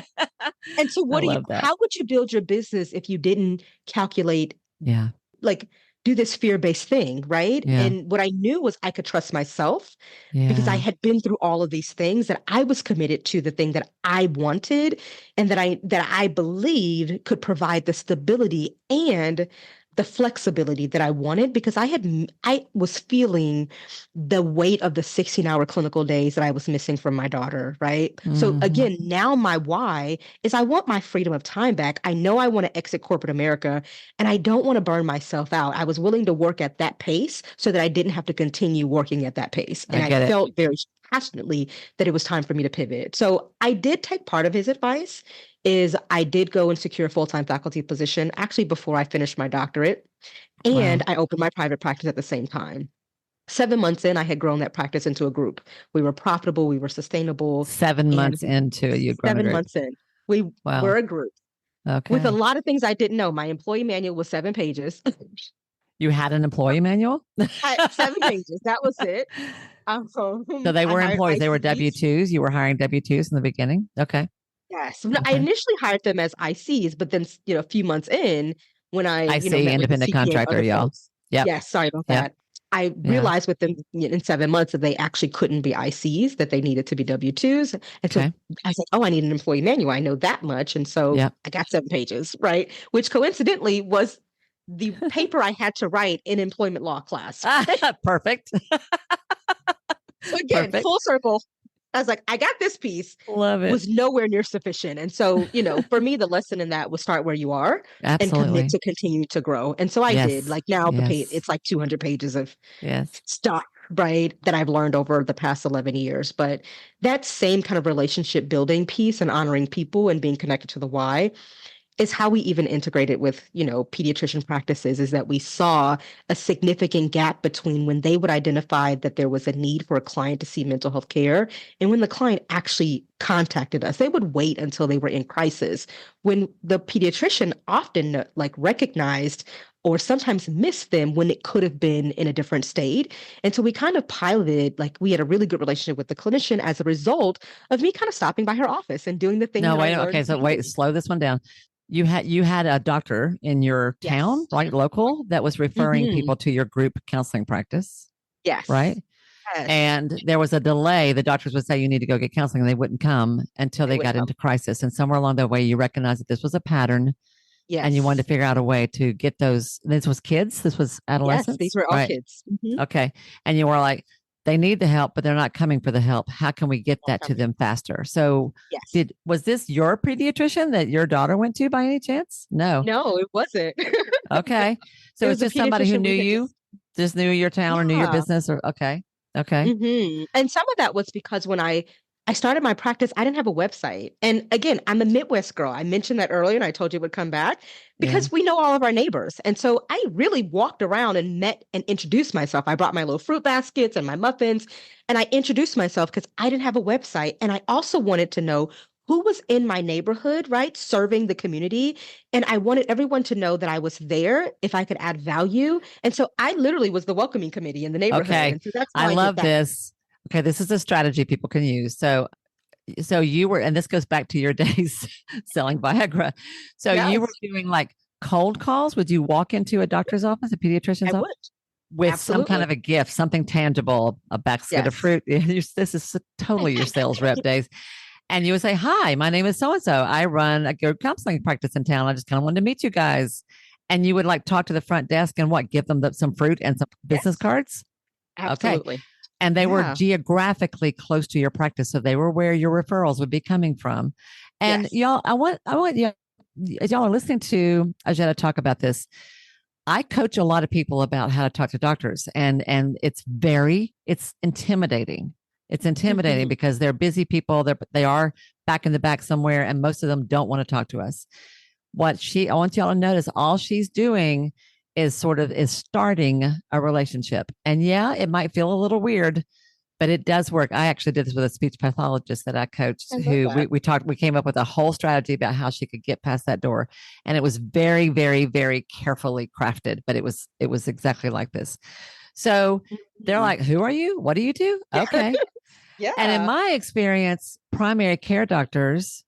And so I love that. how would you build your business if you didn't calculate, Yeah. like, do this fear-based thing, right? Yeah. And what I knew was I could trust myself because I Yeah. had been through all of these things, that I was committed to the thing that I wanted and that I believed could provide the stability and the flexibility that I wanted, because I was feeling the weight of the 16-hour clinical days that I was missing from my daughter, right? So Hmm. again, now my why is I want my freedom of time back. I know I want to exit corporate America and I don't want to burn myself out. I was willing to work at that pace so that I didn't have to continue working at that pace. I And I get it. felt very passionately that it was time for me to pivot. So I did take part of his advice. Is I did go and secure a full-time faculty position actually before I finished my doctorate. And Wow. I opened my private practice at the same time. 7 months in, I had grown that practice into a group. We were profitable, we were sustainable. Seven And months into it, you'd grown a seven group. months in, we Wow. were a group with a Okay. lot of things I didn't know. My employee manual was 7 pages. You had an employee manual? 7 pages. That was it. So they I were hired employees. They were W ICs. 2s. You were hiring W 2s in the beginning. Okay. Yes. I Okay. initially hired them as ICs, but then, a few months in, when I, I see. met with the Independent CPA and contractor, other y'all. folks. Yep. Yes, sorry about Yep. that. I Yeah. realized with them in 7 months that they actually couldn't be ICs, that they needed to be W-2s. And so Okay. I was like, oh, I need an employee manual. I know that much. And so Yep. I got 7 pages, right? Which coincidentally was the paper I had to write in employment law class. Perfect. So again, Perfect. full circle. I was like, I got this piece, Love it. was nowhere near sufficient. And so, for me, the lesson in that was start where you are and commit Absolutely. to continue to grow. And so I did. Yes. Like now Yes. it's like 200 pages of Yes. stuff, right, that I've learned over the past 11 years. But that same kind of relationship building piece and honoring people and being connected to the why is how we even integrated with, pediatrician practices, is that we saw a significant gap between when they would identify that there was a need for a client to see mental health care and when the client actually contacted us. They would wait until they were in crisis when the pediatrician often like recognized, or sometimes miss them when it could have been in a different state. And so we kind of piloted, like we had a really good relationship with the clinician as a result of me kind of stopping by her office and doing the thing No, that I wait. learned Okay, to so do. wait, slow this one down. You had a doctor in your town, Yes. right, local, that was referring Hmm. people to your group counseling practice, Yes. right? Yes. And there was a delay. The doctors would say you need to go get counseling, and they wouldn't come until They they wouldn't got come. into crisis. And somewhere along the way, you recognized that this was a pattern, and you wanted Yes. to figure out a way to get those. This was kids. This was Yes. These adolescents, were all right? kids. Hmm. Okay. And you were like, they need the help, but they're not coming for the help. How can we get that to Coming. them faster? So, Yes. was this your pediatrician that your daughter went to by any chance? No. No, it wasn't. Okay. It So it's was a just somebody who pediatrician knew we had you, just knew your town or knew your yeah. business, or okay. Okay. And some of that was because when I started my practice, I didn't have a website. And again, I'm a Midwest girl. I mentioned that earlier and I told you it would come back Yeah. because we know all of our neighbors. And so I really walked around and met and introduced myself. I brought my little fruit baskets and my muffins and I introduced myself because I didn't have a website. And I also wanted to know who was in my neighborhood, right? Serving the community. And I wanted everyone to know that I was there if I could add value. And so I literally was the welcoming committee in the neighborhood. Okay. And so that's how I I did love that. this. Okay, this is a strategy people can use. So you were, and this goes back to your days selling Viagra. So you were Yes, doing like cold calls. Would you walk into a doctor's office, a I pediatrician's office, would. with some kind Absolutely. of a gift, something tangible, a basket of Yes. fruit? This is totally your sales rep days. And you would say, "Hi, my name is so and so. I run a group counseling practice in town. I just kind of wanted to meet you guys." And you would like talk to the front desk and what, give them some fruit and some business Yes. cards. Okay. Absolutely. And they were Yeah. geographically close to your practice, so they were where your referrals would be coming from. And Yes. y'all, I want you, as y'all are listening to Ajita talk about this, I coach a lot of people about how to talk to doctors, and it's intimidating. It's intimidating Hmm. because they're busy people. They are back in the back somewhere, and most of them don't want to talk to us. I want y'all to notice, all she's doing is starting a relationship. And yeah, it might feel a little weird, but it does work. I actually did this with a speech pathologist that I coached, I love who that. we came up with a whole strategy about how she could get past that door. And it was very, very, very carefully crafted, but it was exactly like this. So they're Mhm. like, "Who are you? What do you do?" Okay. And in Yeah. my experience, primary care doctors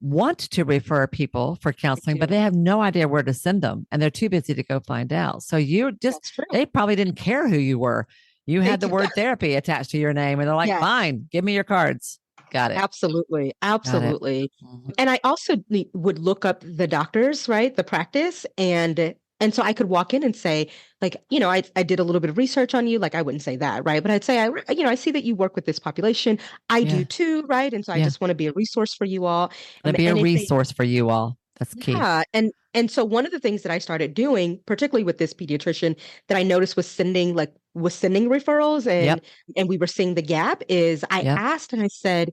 want to refer people for I counseling, but do. they have no idea where to send them and they're too busy to go find out. So That's true. they probably didn't care who you were. You They had the do. word therapy attached to your name and they're like, Yes. "Fine, give me your cards." Got it. Absolutely. Got it. Absolutely. Mhm. And I also would look up the doctors, right? The practice and so I could walk in and say, like, I did a little bit of research on you. Like, I wouldn't say that, right? But I'd say, I see that you work with this population. I do Yeah. too, right? And so I Yeah. just want to be a resource for you all. To be a And if they resource for you all. That's key. Yeah, and so one of the things that I started doing, particularly with this pediatrician, that I noticed was sending referrals Yep. and we were seeing the gap is I Yep. asked and I said,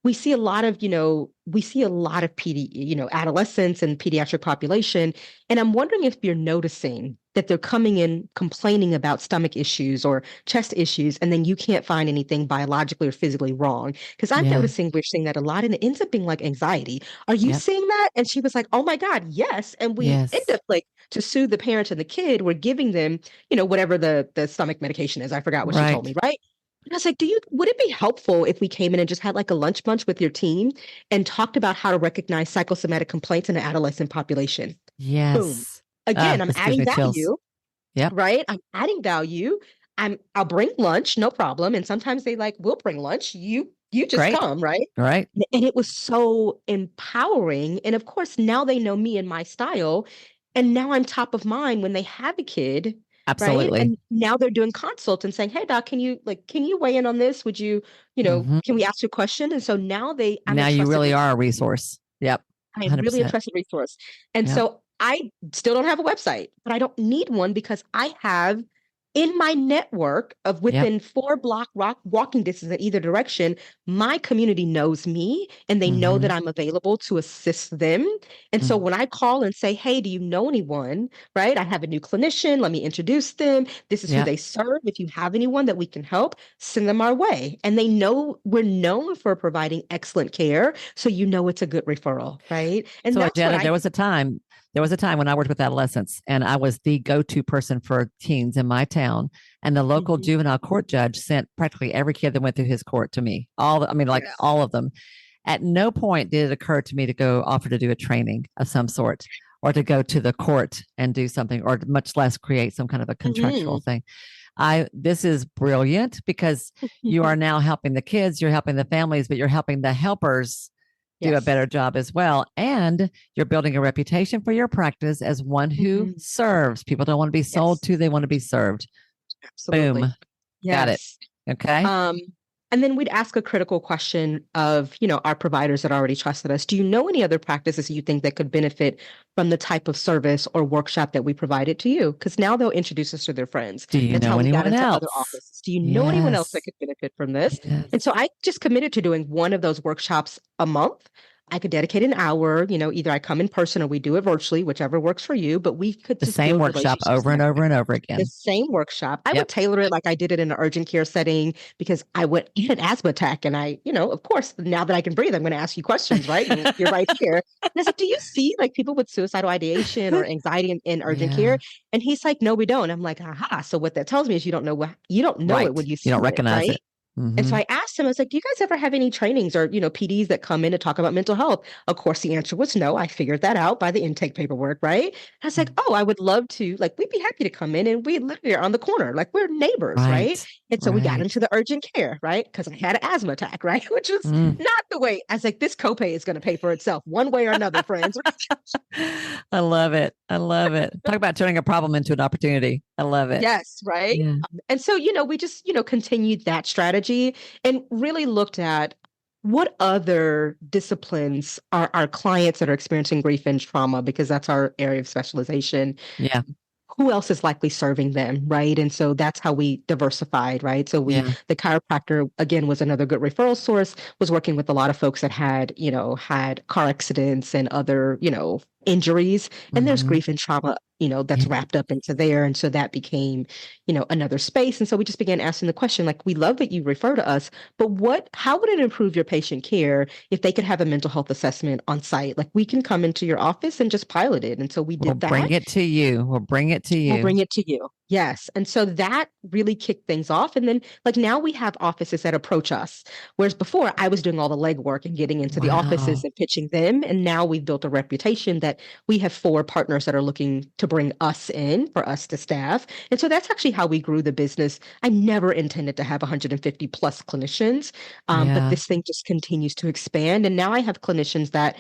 we see a lot of adolescents and pediatric population, and I'm wondering if you're noticing that they're coming in complaining about stomach issues or chest issues, and then you can't find anything biologically or physically wrong. Because I'm Yeah. noticing we're seeing that a lot, and it ends up being like anxiety. Are you Yep. seeing that? And she was like, oh my God, yes. And we end Yes. up like to soothe the parent and the kid, we're giving them, whatever the stomach medication is. I forgot what she told Right. me, right? And I was like, would it be helpful if we came in and just had like a lunch bunch with your team and talked about how to recognize psychosomatic complaints in the adolescent population? Boom. Yes. Again, I'm This gives adding me chills. value, Yep. right? I'm adding value. I'll bring lunch, no problem. And sometimes they like, we'll bring lunch. You just Great. come, right? Right. And it was so empowering. And of course, now they know me and my style. And now I'm top of mind when they have a kid, right? Absolutely. And now they're doing consults and saying, hey, doc, can you weigh in on this? Hmm. Can we ask you a question? And so now I'm a Now you trusted really are a resource. resource. Yep. I am really a 100%. trusted resource. And Yep. so I still don't have a website, but I don't need one because I have in my network of Yep. within 4 block walking distance in either direction, my community knows me and they know that Hmm. I'm available to assist them. And so Mm. when I call and say, hey, do you know anyone? Right? I have a new clinician. Let me introduce them. This is who Yep. they serve. If you have anyone that we can help, send them our way. And they know we're known for providing excellent care. So it's a good referral, right? And So, that's what Ajetta, I there was a time There was a time when I worked with adolescents and I was the go-to person for teens in my town. And the local Mhm. juvenile court judge sent practically every kid that went through his court to me. I mean, like Yes. all of them. At no point did it occur to me to go offer to do a training of some sort or to go to the court and do something, or much less create some kind of a contractual Mhm. thing. This is brilliant because you are now helping the kids, you're helping the families, but you're helping the helpers do a Yes. better job as well. And you're building a reputation for your practice as one who Mhm. serves. People don't want to be sold Yes. to, they want to be served. Absolutely. Boom. Got it. Yes. Okay. Um, and then we'd ask a critical question of, our providers that already trusted us. Do you know any other practices you think that could benefit from the type of service or workshop that we provided to you? Because now they'll introduce us to their friends. Do you That's know how we got anyone into other else? offices. Do you know anyone else that Yes. could benefit from this? And so Yes. I just committed to doing one of those workshops a month. I could dedicate an hour, either I come in person or we do it virtually, whichever works for you, but we could The just same build workshop relationships over and that over way. and over The again. same workshop. I would Yep. tailor it like I did it in an urgent care setting because I went in an asthma attack and of course, now that I can breathe, I'm going to ask you questions, right? You're right here. And I was like, do you see like people with suicidal ideation or anxiety in urgent care? Yeah. And he's like, no, we don't. I'm like, aha. So what that tells me is you don't know it Right. when you You see don't it, recognize right? it. And so Mm-hmm. I asked him, I was like, do you guys ever have any trainings or, PDs that come in to talk about mental health? Of course, the answer was no. I figured that out by the intake paperwork, right? I was like, oh, I would love to, like, we'd be happy to come in and we literally are on the corner, like we're neighbors, right? Right. And so we got Right. into the urgent care, right? Because I had an asthma attack, right? Which was Mm. not the way. I was like, this copay is going to pay for itself one way or another, friends. I love it. I love it. Talk about turning a problem into an opportunity. I love it. Yes, right. Yeah. And so, we just, continued that strategy and really looked at what other disciplines are our clients that are experiencing grief and trauma, because that's our area of specialization, Yeah. who else is likely serving them, right? And so that's how we diversified, right? So Yeah. the chiropractor again was another good referral source, was working with a lot of folks that had car accidents and other, injuries. And there's Mm-hmm. grief and trauma, that's Yeah. wrapped up into there. And so that became, another space. And so we just began asking the question, like, we love that you refer to us, but how would it improve your patient care if they could have a mental health assessment on site? Like we can come into your office and just pilot it. And so we We'll did bring that. it to you. We'll bring it to We'll you. bring it to you. Yes. And so that really kicked things off. And then, like, now we have offices that approach us. Whereas before, I was doing all the legwork and getting into the offices Wow. and pitching them. And now we've built a reputation that we have 4 partners that are looking to bring us in for us to staff. And so that's actually how we grew the business. I never intended to have 150 plus clinicians, but Yeah. this thing just continues to expand. And now I have clinicians that,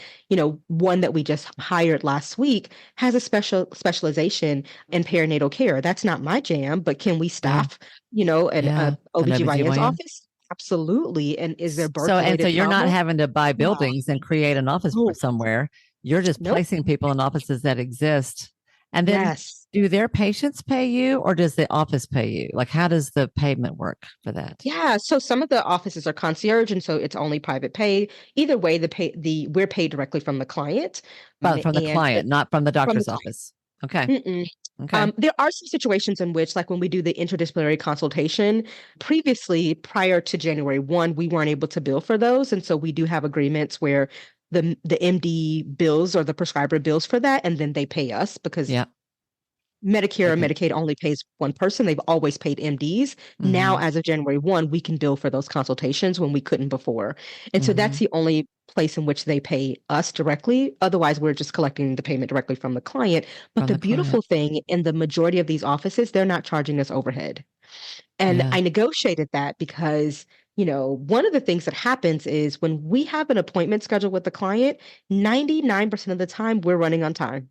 one that we just hired last week has a specialization in perinatal care. That's not my jam, but can we Yeah. staff, an Yeah. An OBGYN's OBGYN. office? Absolutely. And is there So, birth and so related you're not trauma? having to buy Yeah. buildings and create an office No, somewhere. You're just nope. placing people in offices that exist. And then Yes. do their patients pay you or does the office pay you? Like, how does the payment work for that? Yeah. So some of the offices are concierge, and so it's only private pay. Either way, we're paid directly from the client, But from the and client, not from the from the doctor's client. office. Okay. Mm-mm. Okay. There are some situations in which, like when we do the interdisciplinary consultation, previously, prior to January 1, we weren't able to bill for those. And so we do have agreements where the MD bills or the prescriber bills for that, and then they pay us because Yeah. Medicare They or can. Medicaid only pays one person. They've always paid MDs. Now, Mm-hmm. as of January 1, we can bill for those consultations when we couldn't before. And so Mm-hmm. that's the only place in which they pay us directly. Otherwise, we're just collecting the payment directly from the client. But From the the client. beautiful thing in the majority of these offices, they're not charging us overhead. And Yeah. I negotiated that because, one of the things that happens is when we have an appointment scheduled with the client, 99% of the time we're running on time.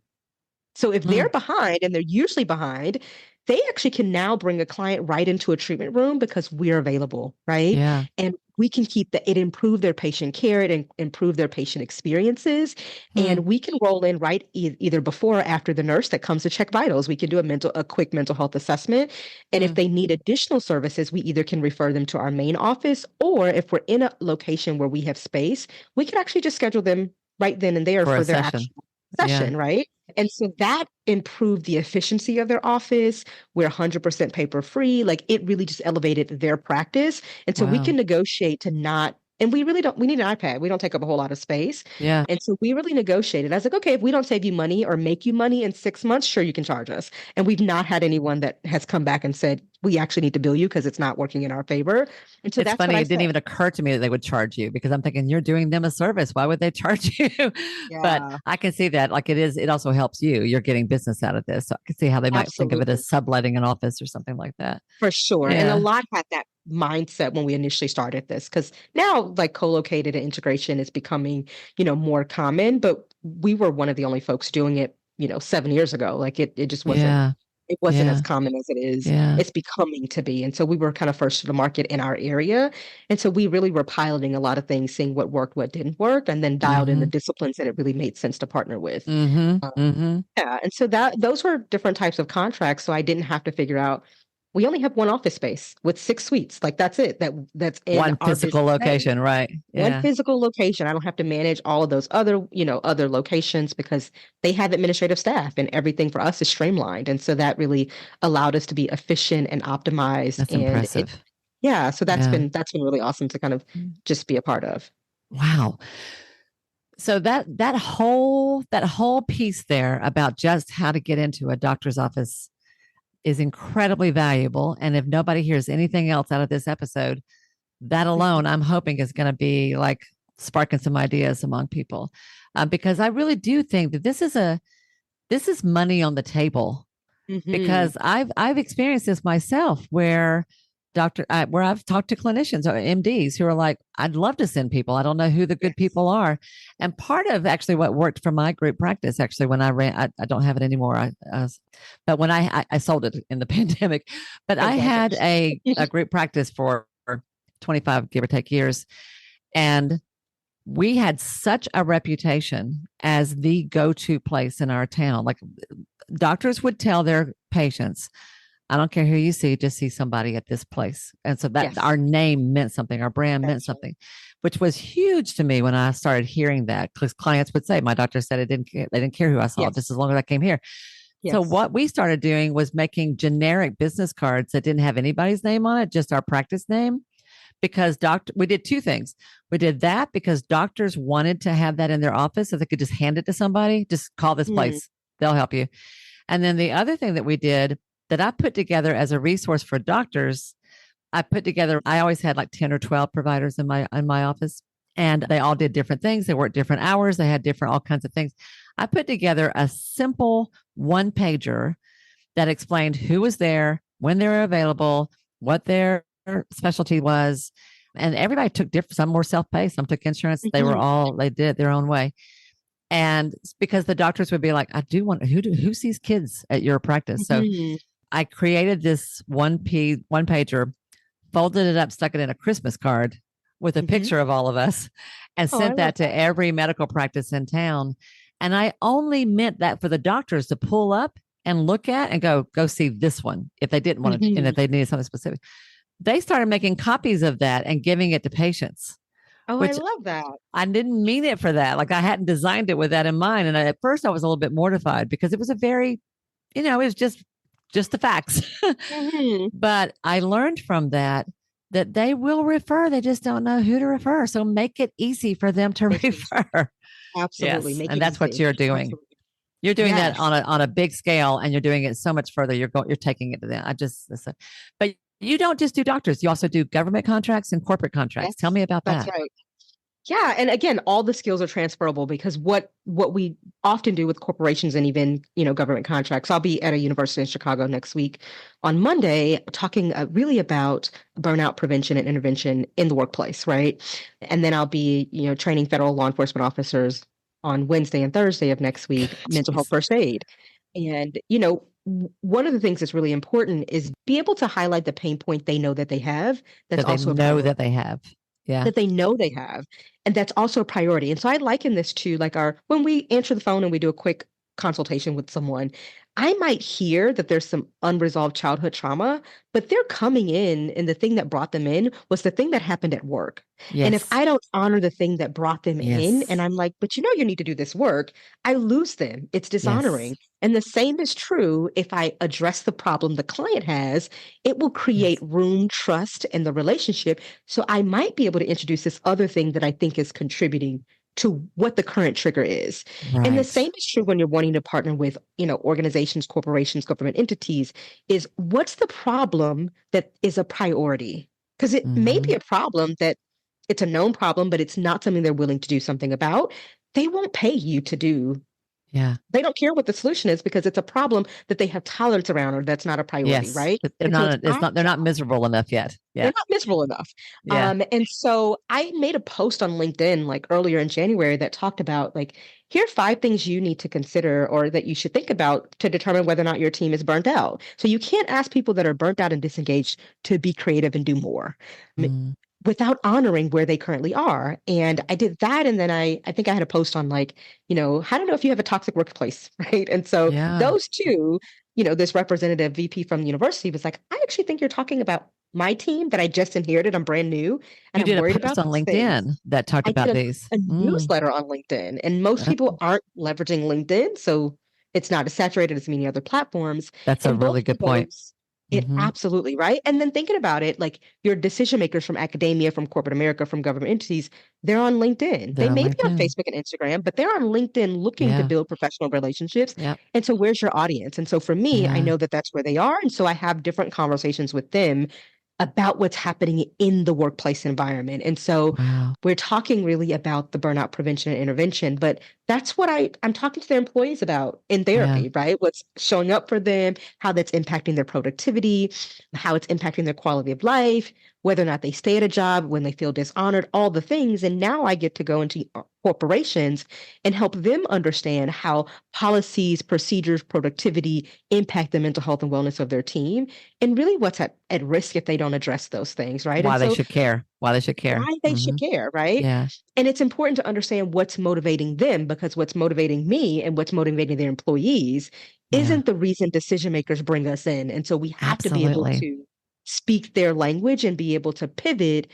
So if they're Mm. behind, and they're usually behind, they actually can now bring a client right into a treatment room because we're available, right? Yeah. And we can it improve their patient care, improve their patient experiences, and Mm. we can roll in right either before or after the nurse that comes to check vitals. We can do a quick mental health assessment, and if Mm. they need additional services, we either can refer them to our main office, or if we're in a location where we have space, we can actually just schedule them right then and there For a for their session. actual Yeah. session, right? And so that improved the efficiency of their office. We're 100% paper free. Like it really just elevated their practice. And so we Wow. can negotiate to not And we need an iPad. We don't take up a whole lot of space. Yeah. And so we really negotiated. I was like, okay, if we don't save you money or make you money in 6 months, sure, you can charge us. And we've not had anyone that has come back and said, we actually need to bill you because it's not working in our favor. And so It's that's what funny. I It didn't said. even occur to me that they would charge you because I'm thinking you're doing them a service. Why would they charge you? But Yeah, I can see that like it also helps you. You're getting business out of this. So I can see how they might think of it absolutely. as subletting an office or something like that. For sure. And a Yeah. lot had that mindset when we initially started this, because now like co-located integration is becoming, more common, but we were one of the only folks doing it, 7 years ago. Like it just wasn't Yeah. it wasn't as Yeah. common as Yeah. it's becoming to be. And so we were kind of first to the market in our area. And so we really were piloting a lot of things, seeing what worked, what didn't work, and then dialed in the Mm-hmm. disciplines that it really made sense to partner with. Mm-hmm. Um, Mm-hmm. yeah, and so that those were different types of contracts. So I didn't have to figure out we only have one office space with 6 suites. Like that's it. That's in One our physical business name. location, right? One Yeah. physical location. I don't have to manage all of those other locations because they have administrative staff and everything for us is streamlined. And so that really allowed us to be efficient and optimized. That's And it, impressive. yeah, so Yeah. that's been really awesome to kind of just be a part of. Wow. So that whole piece there about just how to get into a doctor's office is incredibly valuable. And if nobody hears anything else out of this episode, that alone, I'm hoping is going to be like sparking some ideas among people, because I really do think that this is money on the table. Hmm. Because I've experienced this myself, where I've talked to clinicians or MDs who are like, I'd love to send people. I don't know who the good Yes. people are. And part of actually what worked for my group practice, actually, when I ran, I don't have it anymore. But when I sold it in the pandemic, but I had Congratulations. a group practice for 25, give or take years. And we had such a reputation as the go-to place in our town. Like doctors would tell their patients, I don't care who you see, just see somebody at this place. And so that Yes, our name meant something, our brand meant that's right. something, which was huge to me when I started hearing that. Because clients would say, my doctor said it didn't care, they didn't care who I saw, just Yes, as long as I came here. So yes. what we started doing was making generic business cards that didn't have anybody's name on it, just our practice name. Because we did two things. We did that because doctors wanted to have that in their office so they could just hand it to somebody, just call this Mm, place, they'll help you. And then the other thing that we did that I put together as a resource for doctors, I always had like 10 or 12 providers in my office, and they all did different things. They worked different hours, they had different all kinds of things. I put together a simple one pager that explained who was there, when they were available, what their specialty was. And everybody took different, some were self-pay, some took insurance. mhm, They did their own way. And because the doctors would be like, I do want, who sees kids at your practice? So mhm, I created this one pager, folded it up, stuck it in a Christmas card with a mhm. picture of all of us, and Oh, I sent love that to that. every medical practice in town. And I only meant that for the doctors to pull up and look at and go see this one if they didn't want to, and if Mhm. they needed something specific. They started making copies of that and giving it to patients, Oh, I which love that. I didn't mean it for that. Like I hadn't designed it with that in mind. And at first I was a little bit mortified because it was a very, it was just the facts. Mhm. But I learned from that they will refer. They just don't know who to refer. So make it easy for them to Make it easy. refer. Absolutely. Yes. Make And it that's what easy. you're doing. Absolutely. You're doing that Yes. on a big scale, and you're doing it so much further. You're taking it to them. But you don't just do doctors. You also do government contracts and corporate contracts. Tell Yes. me about That's that. right. Yeah, and again, all the skills are transferable because what we often do with corporations and even, government contracts. I'll be at a university in Chicago next week on Monday talking really about burnout prevention and intervention in the workplace, right? And then I'll be, training federal law enforcement officers on Wednesday and Thursday of next week, mental health Jeez. first aid. And, one of the things that's really important is be able to highlight the pain point they know that they have that's That they also a know priority that they have. Yeah. that they know they have. And that's also a priority. And so I liken this to like when we answer the phone and we do a quick consultation with someone, I might hear that there's some unresolved childhood trauma, but they're coming in, and the thing that brought them in was the thing that happened at work. And if Yes. I don't honor the thing that brought them in, and Yes. I'm like, but you need to do this work, I lose them. It's Yes. dishonoring. And the same is true if I address the problem the client has, it will create Yes. room, trust in the relationship. So I might be able to introduce this other thing that I think is contributing to what the current trigger is. And the Right. same is true when you're wanting to partner with, organizations, corporations, government entities, is what's the problem that is a priority? Because it may be Hmm. a problem that it's a known problem, but it's not something they're willing to do something about. They won't pay you to do. Yeah. They don't care what the solution is because it's a problem that they have tolerance around or that's not a priority, Yes. right? But they're And so it's not, our they're not job. miserable enough yet. They're Yeah. not miserable enough. Yeah. And so I made a post on LinkedIn like earlier in January that talked about like, here are 5 things you need to consider or that you should think about to determine whether or not your team is burnt out. So you can't ask people that are burnt out and disengaged to be creative and do more. Mm. Without honoring where they currently are. And I did that. And then I think I had a post on like, how to know if you have a toxic workplace, right? And so Yeah. those two, this representative VP from the university was like, I actually think you're talking about my team that I just inherited. I'm brand new and You I'm did a worried post about on these things. LinkedIn that talked I did about a, these. a Mm. newsletter on LinkedIn, and most people Oh, aren't leveraging LinkedIn. So it's not as saturated as many other platforms. that's a And both really good of point. those, it Hmm. absolutely, right? And then thinking about it, like your decision makers from academia, from corporate America, from government entities, they're on LinkedIn. They They're on may be on LinkedIn. Facebook and Instagram, but they're on LinkedIn looking to Yeah. build professional relationships. Yep. And so, where's your audience? And so, for me, I Yeah. know that that's where they are. And so, I have different conversations with them about what's happening in the workplace environment. And so, Wow. we're talking really about the burnout prevention and intervention, but that's what I'm talking to their employees about in Yeah. therapy, right? What's showing up for them, how that's impacting their productivity, how it's impacting their quality of life, whether or not they stay at a job, when they feel dishonored, all the things. And now I get to go into corporations and help them understand how policies, procedures, productivity impact the mental health and wellness of their team and really what's at risk if they don't address those things, right? And Why they so should care. Why they should care. why they Hmm. should care, right? Yeah. And it's important to understand what's motivating them because what's motivating me and what's motivating their employees Yeah. isn't the reason decision makers bring us in. And so we have to be able Absolutely. to speak their language and be able to pivot.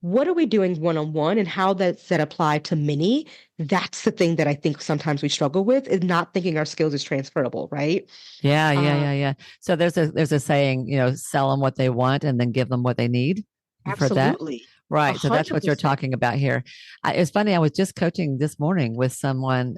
What are we doing one on one and how does that apply to many? That's the thing that I think sometimes we struggle with is not thinking our skills is transferable, right? Yeah. Yeah. Um, Yeah. Yeah. So there's a saying, sell them what they want and then give them what they need. You've heard that? Absolutely. A Right. So that's hundred what you're percent. talking about here. It's funny. I was just coaching this morning with someone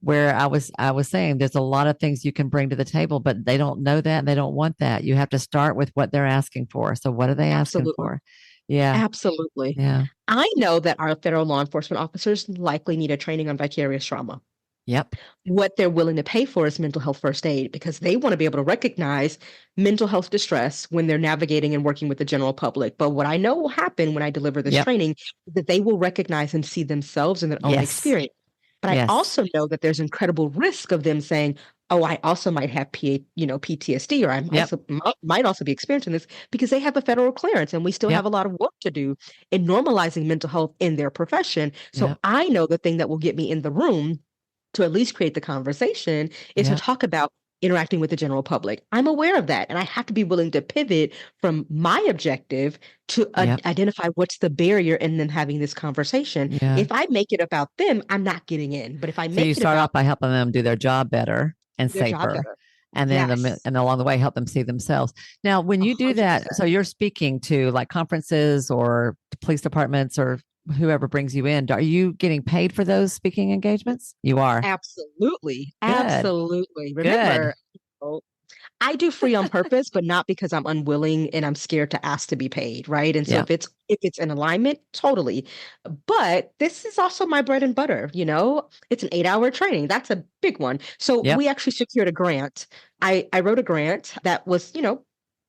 where I was saying there's a lot of things you can bring to the table, but they don't know that and they don't want that. You have to start with what they're asking for. So what are they asking Absolutely. for? Yeah. Absolutely. Yeah. I know that our federal law enforcement officers likely need a training on vicarious trauma. Yep. What they're willing to pay for is mental health first aid because they want to be able to recognize mental health distress when they're navigating and working with the general public. But what I know will happen when I deliver this Yep. training is that they will recognize and see themselves in their own Yes. experience. But I Yes. also know that there's incredible risk of them saying, "Oh, I also might have PTSD, or I Yep. might also be experiencing this," because they have a federal clearance, and we still have Yep. a lot of work to do in normalizing mental health in their profession. So Yep. I know the thing that will get me in the room to at least create the conversation is to Yep. talk about interacting with the general public. I'm aware of that. And I have to be willing to pivot from my objective to Yep. identify what's the barrier and then having this conversation. Yeah. If I make it about them, I'm not getting in. But if I So you make it start about off by helping them do their job better and their job safer. better, And then yes, and along the way, help them see themselves. Now, when a you do hundred that, percent. so you're speaking to like conferences or police departments or whoever brings you in. Are you getting paid for those speaking engagements? You are. Absolutely. Good. Absolutely. Good. Remember, I do free on purpose, but not because I'm unwilling and I'm scared to ask to be paid, right? And so Yeah. if it's an alignment, totally. But this is also my bread and butter. It's an 8-hour training. That's a big one. So Yep. we actually secured a grant. I wrote a grant that was,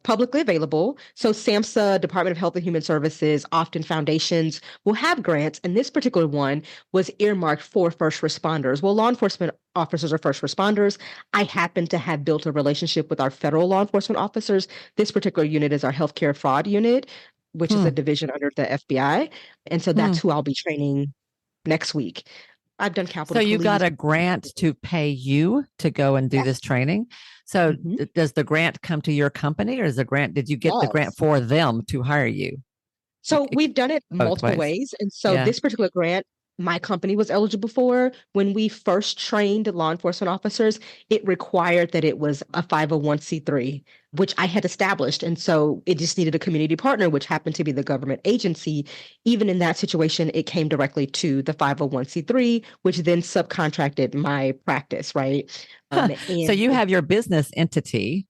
publicly available. So SAMHSA, Department of Health and Human Services, often foundations will have grants. And this particular one was earmarked for first responders. Well, law enforcement officers are first responders. I happen to have built a relationship with our federal law enforcement officers. This particular unit is our healthcare fraud unit, which is a Hmm. division under the FBI. And so Hmm. that's who I'll be training next week. I've done So Capitol you got Police. a grant to pay you to go and do this Yes. training. So Hmm. does the grant come to your company, or is the grant, did you get the grant Yes. for them to hire you? So we've done it Both multiple ways. ways. And so Yeah. this particular grant, my company was eligible for. When we first trained law enforcement officers, it required that it was a 501(c)(3), which I had established. And so it just needed a community partner, which happened to be the government agency. Even in that situation, it came directly to the 501(c)(3), which then subcontracted my practice, right? So And you have your business entity.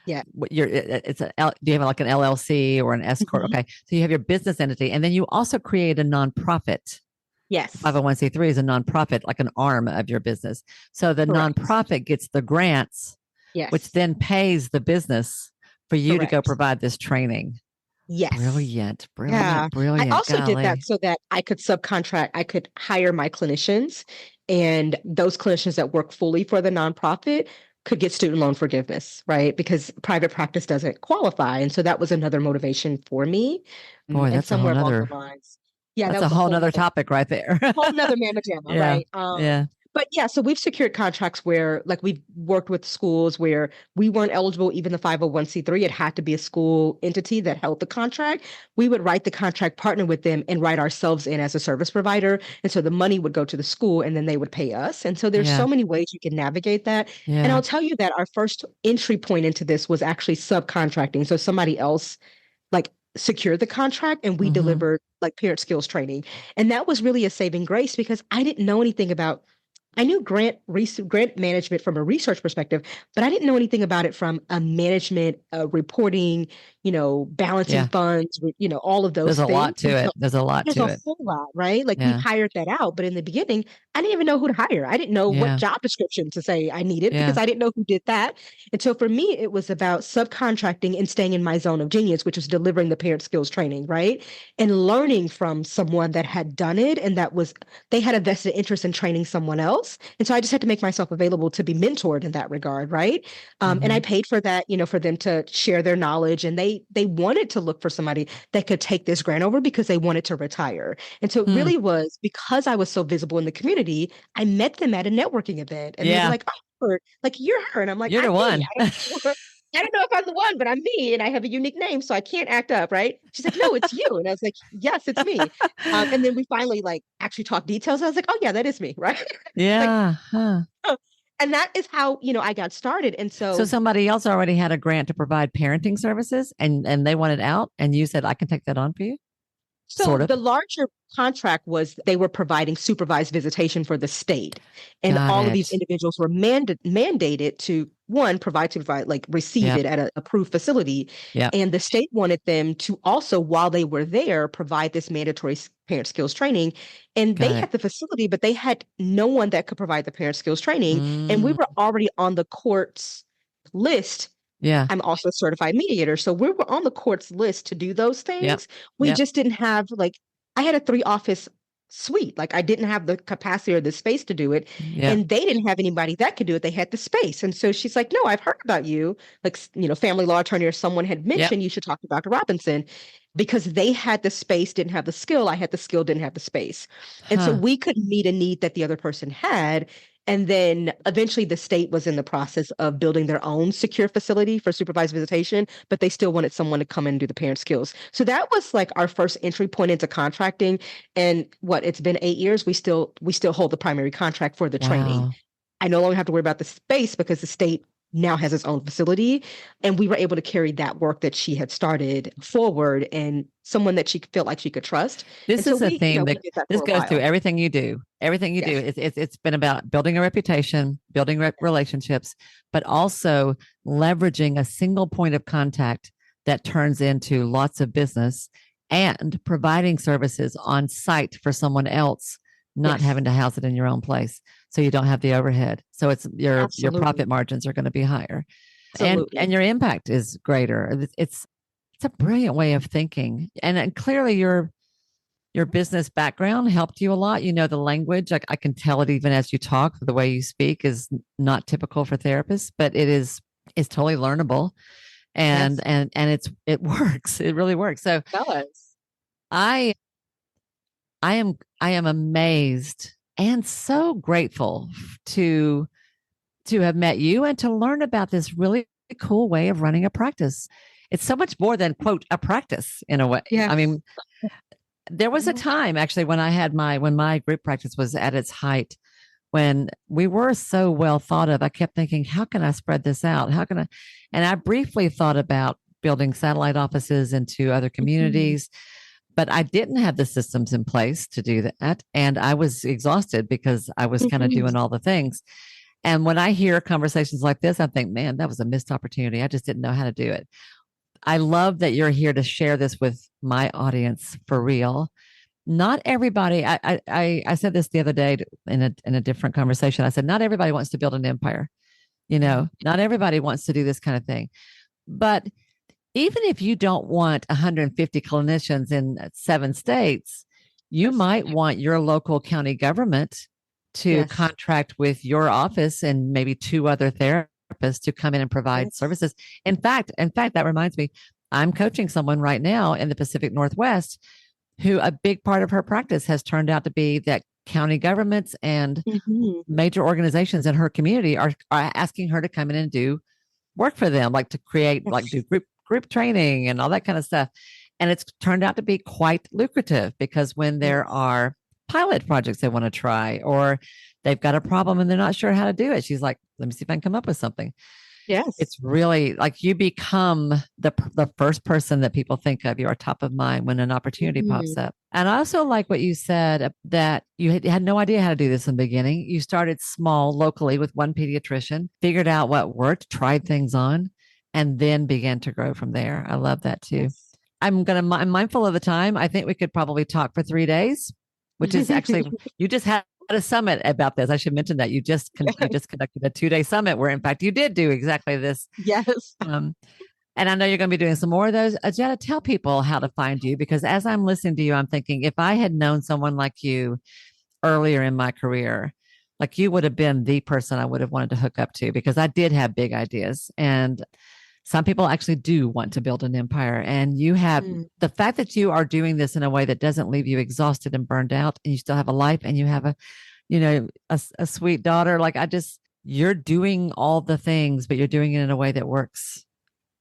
yeah. Do you have like an LLC or an S corp? Mhm. Okay. So you have your business entity, and then you also create a nonprofit. Yes. 501(c)(3) is a nonprofit, like an arm of your business. So the Correct. nonprofit gets the grants, which Yes. then pays the business for you to go Correct. provide this training. Yes. Brilliant, Yeah. brilliant, I brilliant. also did that Golly. so that I could subcontract, I could hire my clinicians, and those clinicians that work fully for the nonprofit could get student loan forgiveness, right? Because private practice doesn't qualify. And so that was another motivation for me. Boy, And that's a whole somewhere along the nother, lines. Yeah, that's that a was a whole whole nother nother topic right there. whole nother mamma jamma, Yeah. right? Yeah. But yeah, so we've secured contracts where, like, we've worked with schools where we weren't eligible, even the 501(c)(3. It had to be a school entity that held the contract. We would write the contract, partner with them, and write ourselves in as a service provider. And so the money would go to the school and then they would pay us. And so there's Yeah. so many ways you can navigate that. And Yeah. I'll tell you that our first entry point into this was actually subcontracting. So somebody else like secured the contract and we Mm-hmm. delivered like parent skills training. And that was really a saving grace because I didn't know anything about I knew grant management from a research perspective, but I didn't know anything about it from a management, reporting, balancing Yeah. funds, all of There's those a things. lot to And it. so There's a lot there's to a it. whole lot, right? Like we've Yeah. hired that out, but in the beginning, I didn't even know who to hire. I didn't know what Yeah. job description to say I needed Yeah. because I didn't know who did that. And so for me, it was about subcontracting and staying in my zone of genius, which was delivering the parent skills training, right? And learning from someone that had done it and they had a vested interest in training someone else. And so I just had to make myself available to be mentored in that regard, right? And Mm-hmm. I paid for that, for them to share their knowledge, and they wanted to look for somebody that could take this grant over because they wanted to retire. And so it Hmm. really was because I was so visible in the community. I met them at a networking event, and they were Yeah. like, "Oh, like you're her," and I'm like, You're "I'm the me. one. I don't know if I'm the one, but I'm me, and I have a unique name, so I can't act up, right?" She's like, "No, it's you," and I was like, "Yes, it's me." And then we finally like actually talked details. I was like, "Oh yeah, that is me," right? Like, Yeah. Huh. and that is how I got started. And So so somebody else already had a grant to provide parenting services, and they wanted out, and you said, I can take that on for you. So Sort of. the larger contract was they were providing supervised visitation for the state. And Got all of these it. individuals were mandated to one, provide, like receive Yep. it at an approved facility. Yep. And the state wanted them to also, while they were there, provide this mandatory parent skills training. And they Got it. had the facility, but they had no one that could provide the parent skills training. And we Mm, were already on the court's list. yeah. I'm also a certified mediator. So we were on the court's list to do those Yep. things. We Yep. just didn't have like, I had a 3 office suite. Like I didn't have the capacity or the space to do it. Yep. And they didn't have anybody that could do it. They had the space. And so she's like, no, I've heard about you. Like, family law attorney or someone had Yep. mentioned you should talk to Dr. Robinson because they had the space, didn't have the skill. I had the skill, didn't have the space. And so Huh. we could meet a need that the other person had. And then eventually the state was in the process of building their own secure facility for supervised visitation, but they still wanted someone to come in and do the parent skills. So that was like our first entry point into contracting. And it's been 8 years. We still hold the primary contract for the training. Wow. I no longer have to worry about the space because the state now has its own facility. And we were able to carry that work that she had started forward and someone that she felt like she could trust. And This so is a we, theme we that did that this for a goes through while. everything you do. Everything you do. Yes. It's been about building a reputation, building relationships, but also leveraging a single point of contact that turns into lots of business and providing services on site for someone else, not Yes. having to house it in your own place. So you don't have the overhead. So it's your Absolutely. profit margins are going to be higher, and Absolutely. your impact is greater. It's a brilliant way of thinking, and clearly your business background helped you a lot. You know the language. I can tell it even as you talk. The way you speak is not typical for therapists, but it's totally learnable, and Yes. it works. It really works. So It does. I I am amazed and so grateful to have met you and to learn about this really cool way of running a practice. It's so much more than quote a practice in a way. I Yes. mean, there was a time actually when my group practice was at its height, when we were so well thought of. I kept thinking, how can I spread this out? How can I? And I briefly thought about building satellite offices into other Mhm. communities, but I didn't have the systems in place to do that. And I was exhausted because I was kind of Mhm. doing all the things. And when I hear conversations like this, I think, man, that was a missed opportunity. I just didn't know how to do it. I love that you're here to share this with my audience for real. Not everybody, I said this the other day in a different conversation. I said, not everybody wants to build an empire. Not everybody wants to do this kind of thing. But even if you don't want 150 clinicians in 7 states, you Yes. might want your local county government to Yes. contract with your office and maybe two other therapists to come in and provide Yes. services. In fact, that reminds me, I'm coaching someone right now in the Pacific Northwest who a big part of her practice has turned out to be that county governments and Mhm. major organizations in her community are asking her to come in and do work for them, like to create, like do Yes. group training and all that kind of stuff. And it's turned out to be quite lucrative because when there Yes. are pilot projects they want to try, or they've got a problem and they're not sure how to do it, she's like, let me see if I can come up with something. Yes. It's really like you become the first person that people think of. You are top of mind when an opportunity Mhm. pops up. And I also like what you said that you had no idea how to do this in the beginning. You started small locally with one pediatrician, figured out what worked, tried things on, and then began to grow from there. I love that too. Yes. I'm mindful of the time. I think we could probably talk for 3 days, which is actually, you just had a summit about this. I should mention that you just conducted a 2-day summit where, in fact, you did do exactly this. Yes. Um, and I know you're going to be doing some more of those. Ajita, tell people how to find you, because as I'm listening to you, I'm thinking if I had known someone like you earlier in my career, like you would have been the person I would have wanted to hook up to, because I did have big ideas. And some people actually do want to build an empire. And you have Mm. the fact that you are doing this in a way that doesn't leave you exhausted and burned out, and you still have a life and you have a sweet daughter. Like you're doing all the things, but you're doing it in a way that works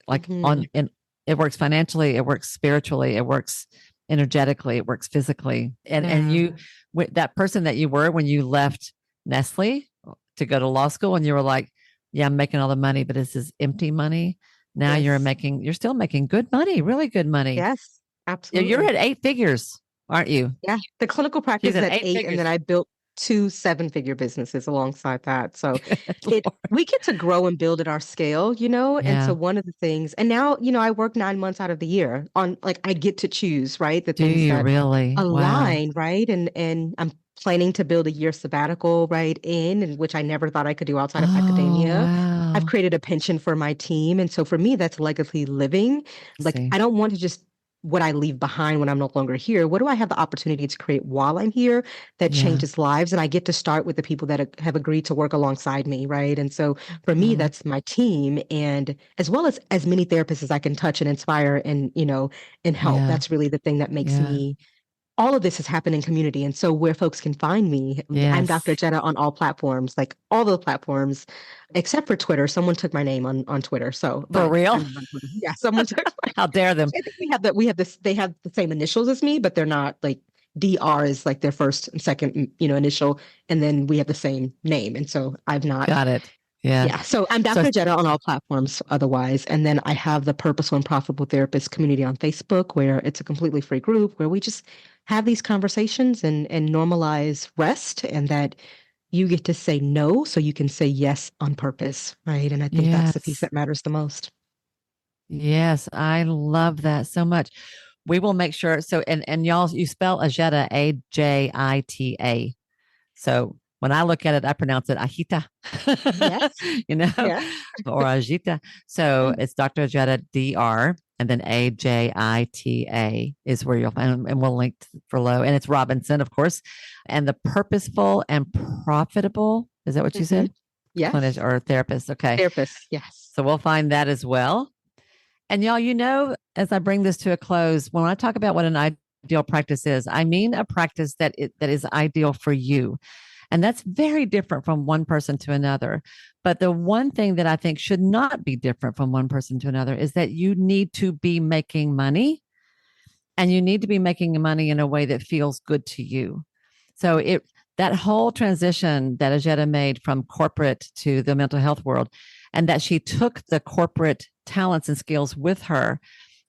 like Mhm. it works financially, it works spiritually, it works energetically, it works physically. And Yeah. you, with that person that you were when you left Nestle to go to law school, and you were like, yeah, I'm making all the money, but this is empty money. Now Yes. you're still making good money, really good money. Yes. You're Absolutely. at 8 figures, aren't you? Yeah. The clinical She's practice is at at eight 8, and then figures. I built 2 7-figure businesses alongside that. So Good it Lord. we get to grow and build at our scale, and so Yeah. one of the things, and now, I work 9 months out of the year on, like, I get to choose, right? The Do things you that really? Wow. align, right? And I'm planning to build a year sabbatical, right, in which I never thought I could do outside of Oh, academia. I've wow. created a pension for my team. And so for me, that's legacy living. Like, See. I don't want to just what I leave behind when I'm no longer here. What do I have the opportunity to create while I'm here that Yeah. changes lives? And I get to start with the people that have agreed to work alongside me, right? And so for me, Mm, that's my team, and as well as many therapists as I can touch and inspire and help. yeah. That's really the thing that makes Yeah. me all of this has happened in community. And so where folks can find me, I'm Dr. Yes. Jetta on all platforms, like all the platforms, except for Twitter. Someone took my name on Twitter. So, For but real? I'm not on Twitter. Yeah, someone took my, How dare them? I think we have this, they have the same initials as me, but they're not like DR is like their first and second, initial. And then we have the same name. And so I've not Got it. Yeah. yeah, so I'm So Dr. Jetta on all platforms otherwise. And then I have the Purposeful and Profitable Therapist community on Facebook, where it's a completely free group where we just have these conversations and normalize rest, and that you get to say no so you can say yes on purpose, right? And I think that's the piece yes. that matters the most. Yes. I love that so much. We will make sure. So and y'all, you spell Ajita Ajita. So when I look at it, I pronounce it Ajita, Yes. you know, Yes. or Ajita. So it's Dr. Ajita DR, and then Ajita is where you'll find, and we'll link below. And it's Robinson, of course. And the purposeful and profitable, is that what you Hmm. said? Clinic Yes. or therapist. Okay. Therapist. Yes. So we'll find that as well. And y'all, as I bring this to a close, when I talk about what an ideal practice is. I mean a practice that is ideal for you. And that's very different from one person to another. But the one thing that I think should not be different from one person to another is that you need to be making money, and you need to be making money in a way that feels good to you. So that whole transition that Ajita made from corporate to the mental health world, and that she took the corporate talents and skills with her,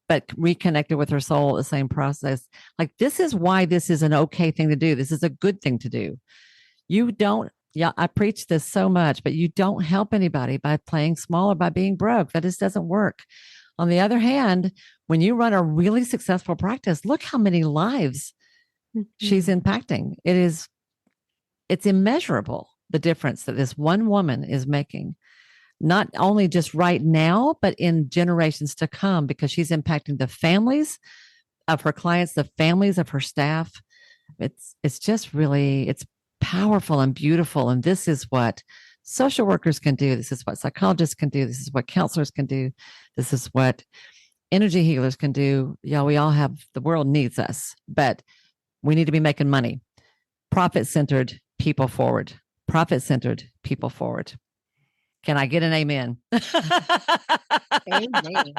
but reconnected with her soul at the same process. Like, this is why this is an okay thing to do. This is a good thing to do. You don't, yeah, I preach this so much, but you don't help anybody by playing small or by being broke. That just doesn't work. On the other hand, when you run a really successful practice, look how many lives she's impacting. It's immeasurable, the difference that this one woman is making, not only just right now, but in generations to come, because she's impacting the families of her clients, the families of her staff. It's just really, it's powerful and beautiful. And this is what social workers can do. This is what psychologists can do. This is what counselors can do. This is what energy healers can do. Yeah, we all have, the world needs us, but we need to be making money. Profit-centered, people forward. Profit-centered, people forward. Can I get an amen? Amen.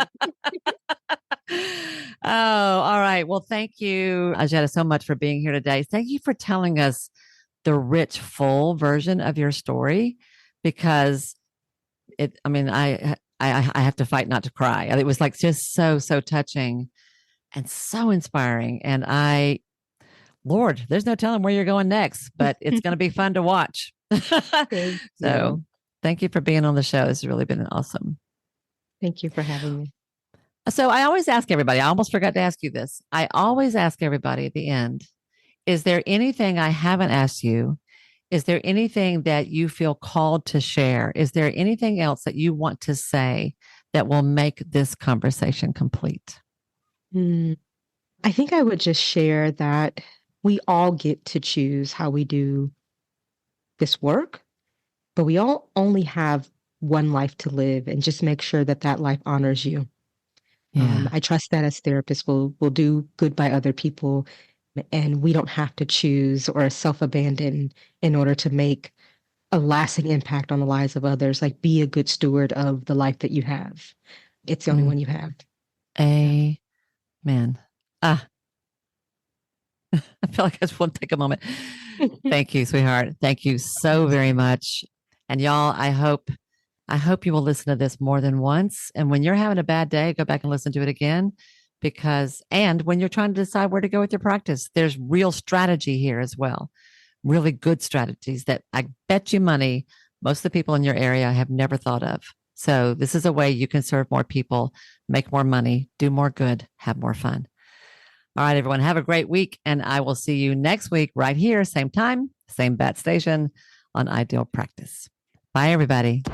Oh, all right. Well, thank you, Ajita, so much for being here today. Thank you for telling us the rich, full version of your story, because I have to fight not to cry. It was like just so touching and so inspiring. And Lord, there's no telling where you're going next, but it's going to be fun to watch. So thank you for being on the show. This has really been awesome. Thank you for having me. So I always ask everybody, I almost forgot to ask you this. I always ask everybody at the end, is there anything I haven't asked you? Is there anything that you feel called to share? Is there anything else that you want to say that will make this conversation complete? I think I would just share that we all get to choose how we do this work, but we all only have one life to live, and just make sure that that life honors you. Yeah. I trust that as therapists, we'll do good by other people, and we don't have to choose or self-abandon in order to make a lasting impact on the lives of others. Like, be a good steward of the life that you have. It's the only one you have. Amen. I feel like I just want to take a moment. Thank you, sweetheart. Thank you so very much. And y'all, I hope you will listen to this more than once. And when you're having a bad day, go back and listen to it again. And when you're trying to decide where to go with your practice, there's real strategy here as well. Really good strategies that I bet you money most of the people in your area have never thought of. So this is a way you can serve more people, make more money, do more good, have more fun. All right, everyone, have a great week. And I will see you next week right here, same time, same bat station on Ideal Practice. Bye, everybody.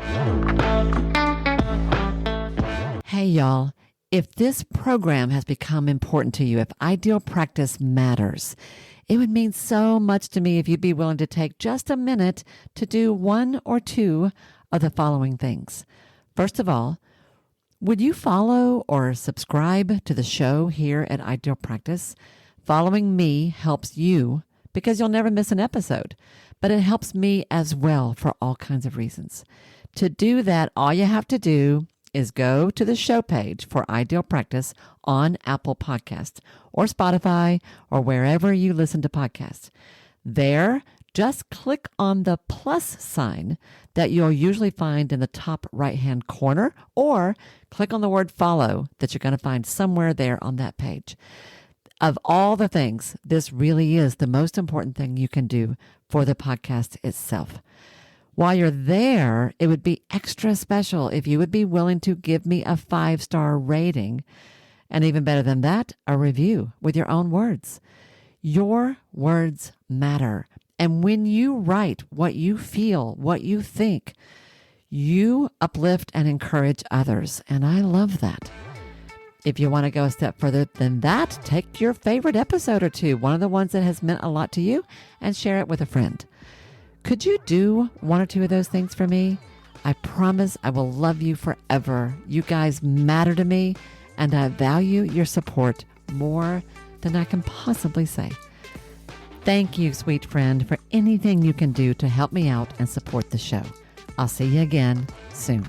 Hey, y'all. If this program has become important to you, if Ideal Practice matters, it would mean so much to me if you'd be willing to take just a minute to do one or two of the following things. First of all, would you follow or subscribe to the show here at Ideal Practice? Following me helps you because you'll never miss an episode, but it helps me as well for all kinds of reasons. To do that, all you have to do is go to the show page for Ideal Practice on Apple Podcasts or Spotify or wherever you listen to podcasts. There, just click on the plus sign that you'll usually find in the top right-hand corner, or click on the word follow that you're going to find somewhere there on that page. Of all the things, this really is the most important thing you can do for the podcast itself. While you're there, it would be extra special if you would be willing to give me a 5-star rating, and even better than that, a review with your own words. Your words matter. And when you write what you feel, what you think, you uplift and encourage others. And I love that. If you want to go a step further than that, take your favorite episode or two, one of the ones that has meant a lot to you, and share it with a friend. Could you do one or two of those things for me? I promise I will love you forever. You guys matter to me, and I value your support more than I can possibly say. Thank you, sweet friend, for anything you can do to help me out and support the show. I'll see you again soon.